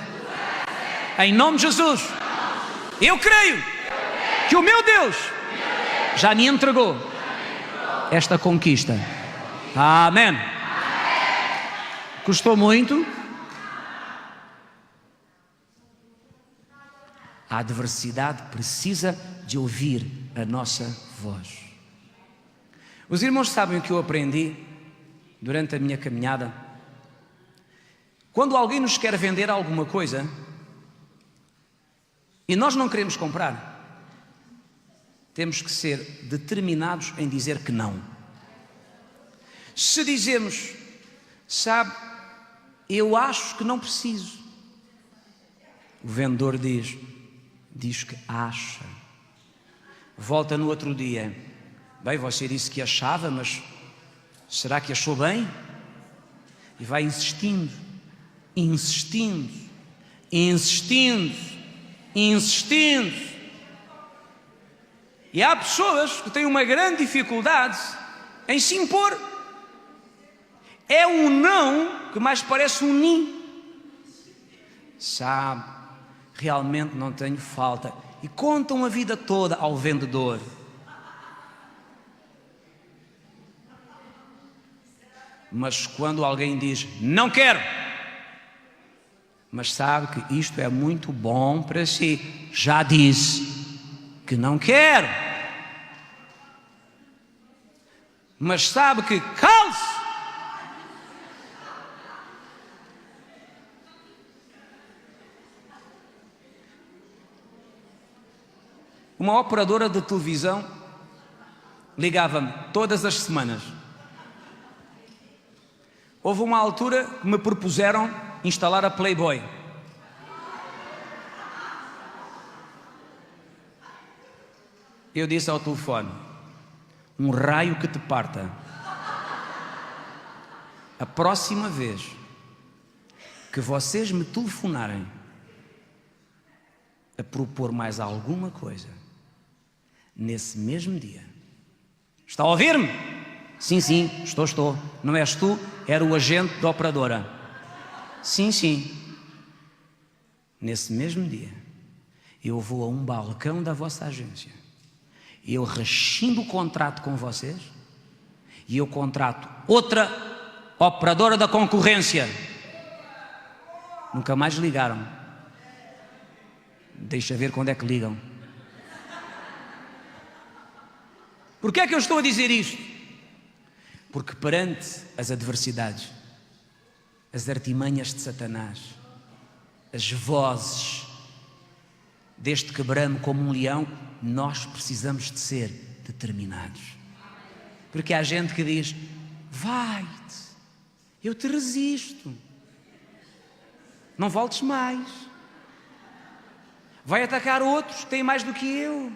em nome de Jesus. Eu creio que o meu Deus já me entregou esta conquista. Amém. Custou muito? A adversidade precisa de ouvir a nossa voz. Os irmãos sabem o que eu aprendi durante a minha caminhada? Quando alguém nos quer vender alguma coisa e nós não queremos comprar, temos que ser determinados em dizer que não. Se dizemos: sabe, eu acho que não preciso, o vendedor diz que acha. Volta no outro dia: bem, você disse que achava, mas será que achou bem? E vai insistindo, insistindo, insistindo, insistindo. E há pessoas que têm uma grande dificuldade em se impor. É um não que mais parece um nim. Sabe, realmente não tenho falta. E contam a vida toda ao vendedor. Mas quando alguém diz: não quero, mas sabe que isto é muito bom para si, já disse que não quero, mas sabe que calce. Uma operadora de televisão ligava-me todas as semanas. Houve uma altura que me propuseram instalar a Playboy. Eu disse ao telefone: um raio que te parta. A próxima vez que vocês me telefonarem a propor mais alguma coisa, nesse mesmo dia. Está a ouvir-me? Sim, sim, estou. Não és tu, era o agente da operadora. Sim, sim. Nesse mesmo dia, eu vou a um balcão da vossa agência, eu rescindo o contrato com vocês e eu contrato outra operadora da concorrência. Nunca mais ligaram. Deixa ver quando é que ligam. Porquê é que eu estou a dizer isto? Porque perante as adversidades, as artimanhas de Satanás, as vozes deste que brame como um leão, nós precisamos de ser determinados. Porque há gente que diz: vai-te, eu te resisto, não voltes mais. Vai atacar outros que têm mais do que eu.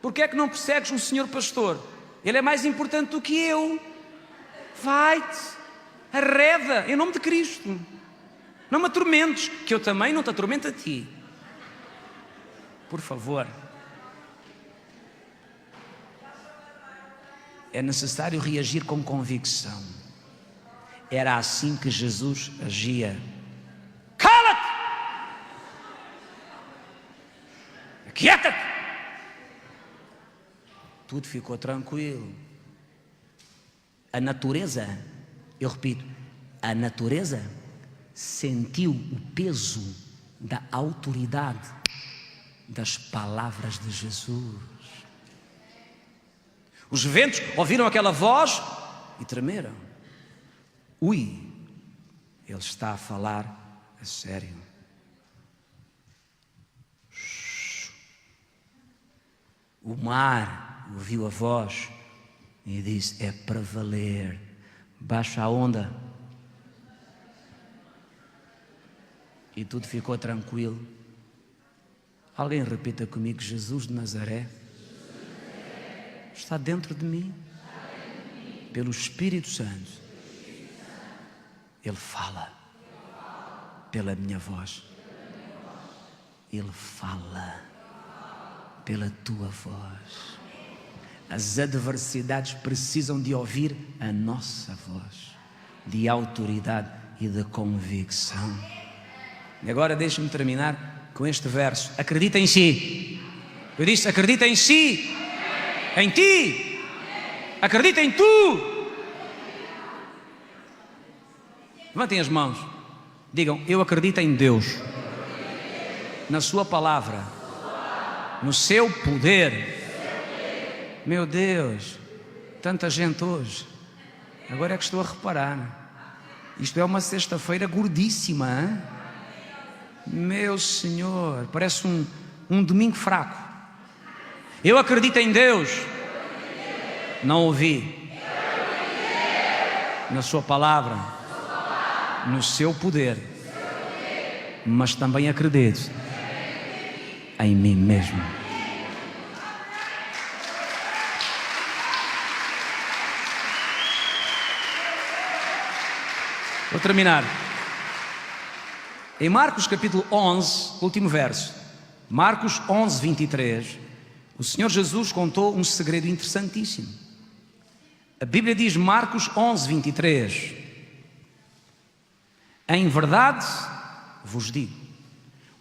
Porquê é que não persegues um senhor pastor? Ele é mais importante do que eu. Vai-te, arreda, em nome de Cristo. Não me atormentes, que eu também não te atormento a ti. Por favor. É necessário reagir com convicção. Era assim que Jesus agia. Cala-te! Aquieta-te! Tudo ficou tranquilo. A natureza, eu repito, a natureza sentiu o peso da autoridade das palavras de Jesus. Os ventos ouviram aquela voz e tremeram. Ui, ele está a falar a sério. O mar ouviu a voz e disse: é para valer. Baixa a onda. E tudo ficou tranquilo. Alguém repita comigo: Jesus de Nazaré está dentro de mim. Pelo Espírito Santo. Ele fala. Pela minha voz. Ele fala. Pela tua voz. As adversidades precisam de ouvir a nossa voz, de autoridade e de convicção. E agora deixe-me terminar com este verso. Acredita em si. Eu disse: acredita em si. Em ti. Acredita em tu. Levantem as mãos. Digam: eu acredito em Deus, na sua palavra, no seu poder. Meu Deus, tanta gente hoje. Agora é que estou a reparar. Isto é uma sexta-feira gordíssima, hein? Meu Senhor, parece um domingo fraco. Eu acredito em Deus. Não ouvi. Na sua palavra, no seu poder, mas também acredito em mim mesmo. Vou terminar. Em Marcos capítulo 11, último verso, Marcos 11, 23, o Senhor Jesus contou um segredo interessantíssimo. A Bíblia diz, Marcos 11, 23, em verdade vos digo.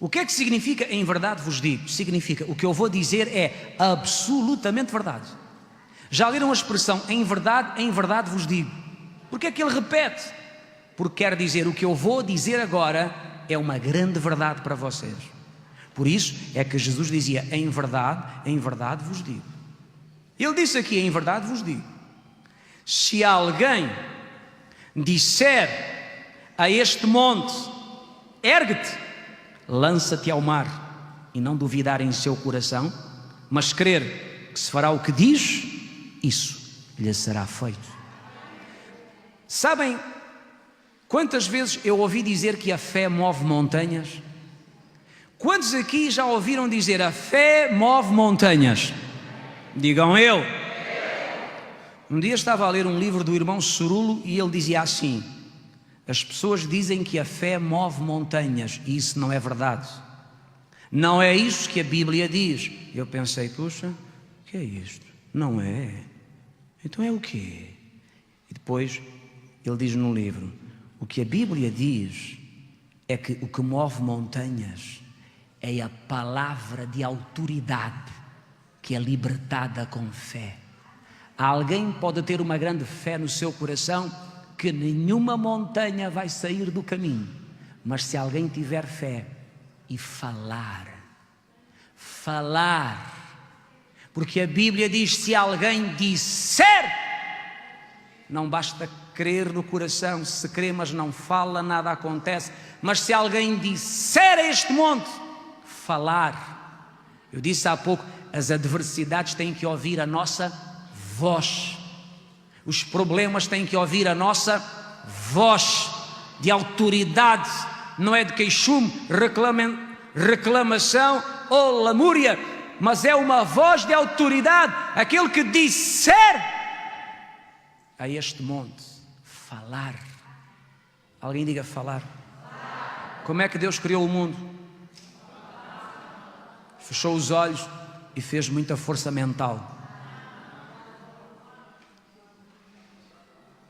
O que é que significa em verdade vos digo? Significa, o que eu vou dizer é absolutamente verdade. Já leram a expressão em verdade vos digo? Porque é que ele repete? Porque quer dizer, o que eu vou dizer agora é uma grande verdade para vocês. Por isso é que Jesus dizia, em verdade vos digo. Ele disse aqui, em verdade vos digo. Se alguém disser a este monte, ergue-te, lança-te ao mar, e não duvidar em seu coração, mas crer que se fará o que diz, isso lhe será feito. Sabem quantas vezes eu ouvi dizer que a fé move montanhas? Quantos aqui já ouviram dizer a fé move montanhas? Digam eu. Um dia estava a ler um livro do irmão Cerulo e ele dizia assim: as pessoas dizem que a fé move montanhas e isso não é verdade. Não é isso que a Bíblia diz. Eu pensei, puxa, o que é isto? Não é. Então é o quê? E depois ele diz no livro, o que a Bíblia diz é que o que move montanhas é a palavra de autoridade que é libertada com fé. Alguém pode ter uma grande fé no seu coração que nenhuma montanha vai sair do caminho, mas se alguém tiver fé e falar, porque a Bíblia diz, se alguém disser, não basta crer no coração, se crê mas não fala, nada acontece, mas se alguém disser a este monte, falar. Eu disse há pouco, as adversidades têm que ouvir a nossa voz, os problemas têm que ouvir a nossa voz de autoridade, não é de queixume, reclamação ou lamúria, mas é uma voz de autoridade, aquele que disser a este monte, falar. Alguém diga falar. Como é que Deus criou o mundo? Fechou os olhos e fez muita força mental.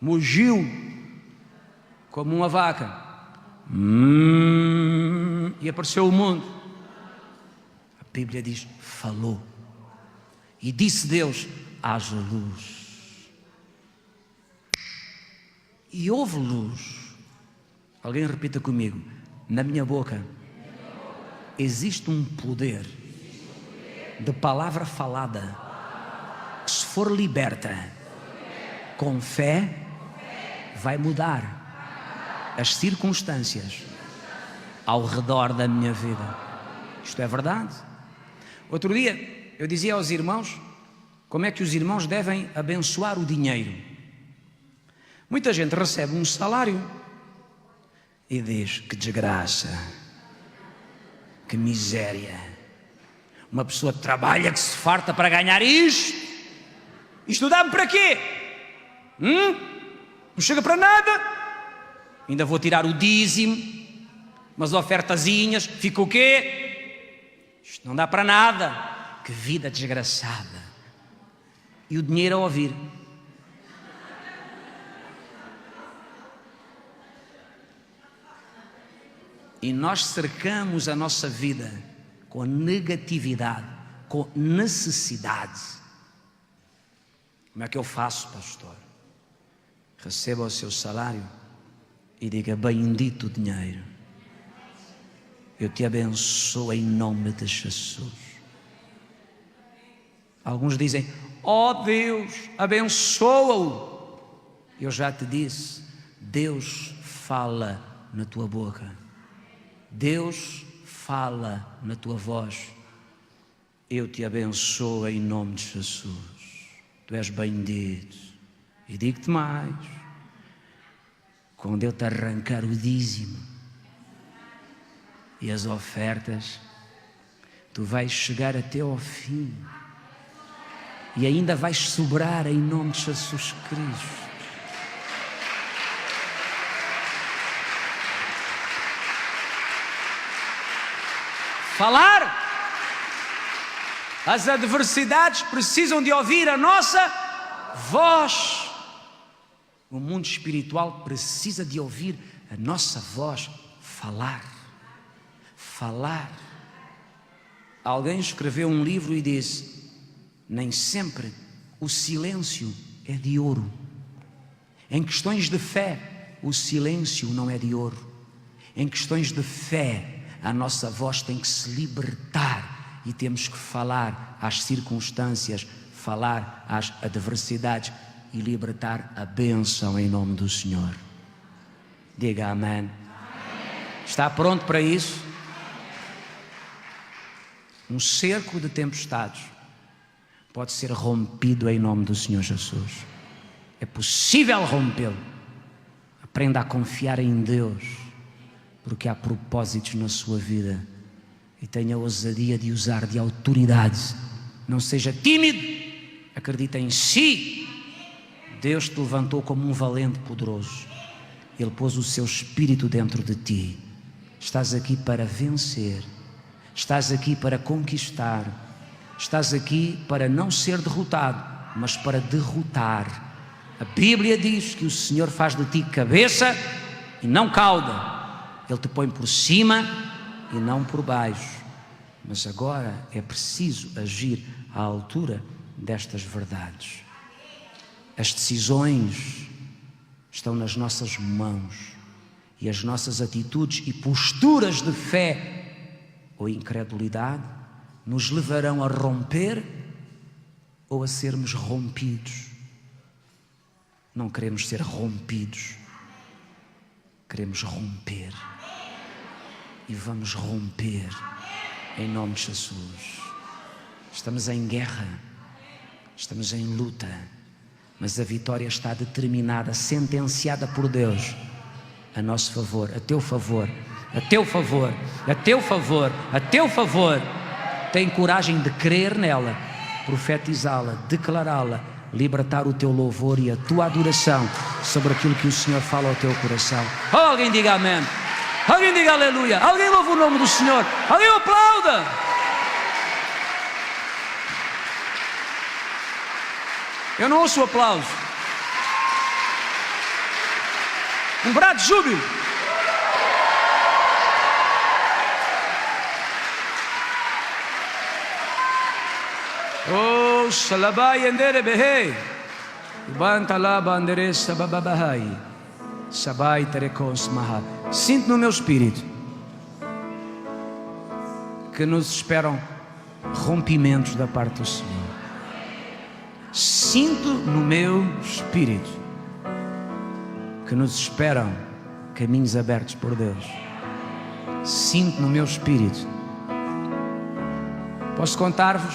Mugiu como uma vaca. E apareceu o mundo. A Bíblia diz, falou. E disse Deus, haja luz. E houve luz. Alguém repita comigo. Na minha boca existe um poder de palavra falada que se for liberta, com fé, vai mudar as circunstâncias ao redor da minha vida. Isto é verdade. Outro dia eu dizia aos irmãos como é que os irmãos devem abençoar o dinheiro. Muita gente recebe um salário e diz: que desgraça, que miséria. Uma pessoa trabalha que se farta para ganhar isto. Isto dá-me para quê? Não chega para nada. Ainda vou tirar o dízimo, umas ofertazinhas, fica o quê? Isto não dá para nada. Que vida desgraçada. E o dinheiro a ouvir: e nós cercamos a nossa vida com negatividade, com necessidade. Como é que eu faço, pastor? Receba o seu salário e diga: bendito o dinheiro, eu te abençoo em nome de Jesus. Alguns dizem: ó Deus, abençoa-o. Eu já te disse, Deus fala na tua boca, Deus fala na tua voz. Eu te abençoo em nome de Jesus. Tu és bendito. E digo-te mais: quando eu te arrancar o dízimo e as ofertas, tu vais chegar até ao fim e ainda vais sobrar em nome de Jesus Cristo. Falar. As adversidades precisam de ouvir a nossa voz. O mundo espiritual precisa de ouvir a nossa voz. Falar. Falar. Alguém escreveu um livro e disse: nem sempre o silêncio é de ouro. Em questões de fé, o silêncio não é de ouro. Em questões de fé, a nossa voz tem que se libertar e temos que falar às circunstâncias, falar às adversidades e libertar a bênção em nome do Senhor. Diga amém. Está pronto para isso? Um cerco de tempestades pode ser rompido em nome do Senhor Jesus. É possível rompê-lo. Aprenda a confiar em Deus, porque há propósitos na sua vida, e tenha a ousadia de usar de autoridade. Não seja tímido, acredita em si. Deus te levantou como um valente poderoso. Ele pôs o seu espírito dentro de ti. Estás aqui para vencer, estás aqui para conquistar, estás aqui para não ser derrotado, mas para derrotar. A Bíblia diz que o Senhor faz de ti cabeça e não cauda. Ele te põe por cima e não por baixo. Mas agora é preciso agir à altura destas verdades. As decisões estão nas nossas mãos, e as nossas atitudes e posturas de fé ou incredulidade nos levarão a romper ou a sermos rompidos. Não queremos ser rompidos, queremos romper. E vamos romper em nome de Jesus. Estamos em guerra, estamos em luta, mas a vitória está determinada, sentenciada por Deus a nosso favor, a teu favor, a teu favor, a teu favor, a teu favor. Tem coragem de crer nela, profetizá-la, declará-la, libertar o teu louvor e a tua adoração sobre aquilo que o Senhor fala ao teu coração. Alguém diga amém. Alguém diga aleluia. Alguém louva o nome do Senhor. Alguém o aplauda. Eu não ouço o aplauso. Um brado de júbilo. Oh, shalabai endere behei. Banta la bandere sababahai. Sabai terekos maha. Sinto no meu espírito que nos esperam rompimentos da parte do Senhor. sinto no meu espírito que nos esperam caminhos abertos por Deus. Sinto no meu espírito. Posso contar-vos?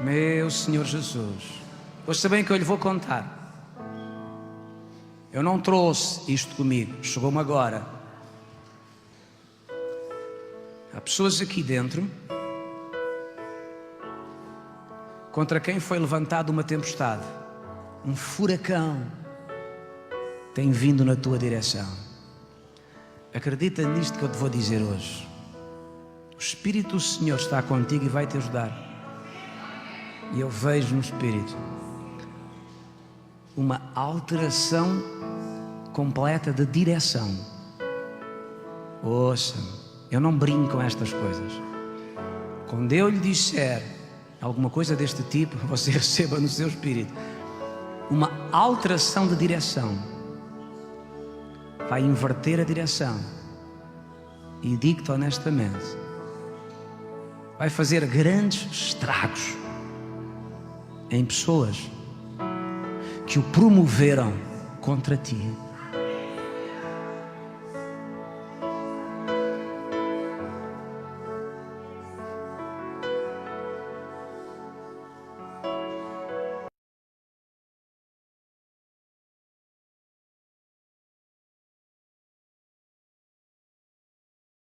Meu Senhor Jesus, vocês sabem que eu lhe vou contar. Eu não trouxe isto comigo, chegou-me agora. Há pessoas aqui dentro contra quem foi levantada uma tempestade, um furacão tem vindo na tua direção. Acredita nisto que eu te vou dizer hoje. O Espírito do Senhor está contigo e vai te ajudar. E eu vejo no Espírito uma alteração completa de direção. Ouça-me, eu não brinco com estas coisas. Quando eu lhe disser alguma coisa deste tipo, você receba no seu espírito uma alteração de direção. Vai inverter a direção. E digo-te honestamente, vai fazer grandes estragos em pessoas que o promoveram contra ti.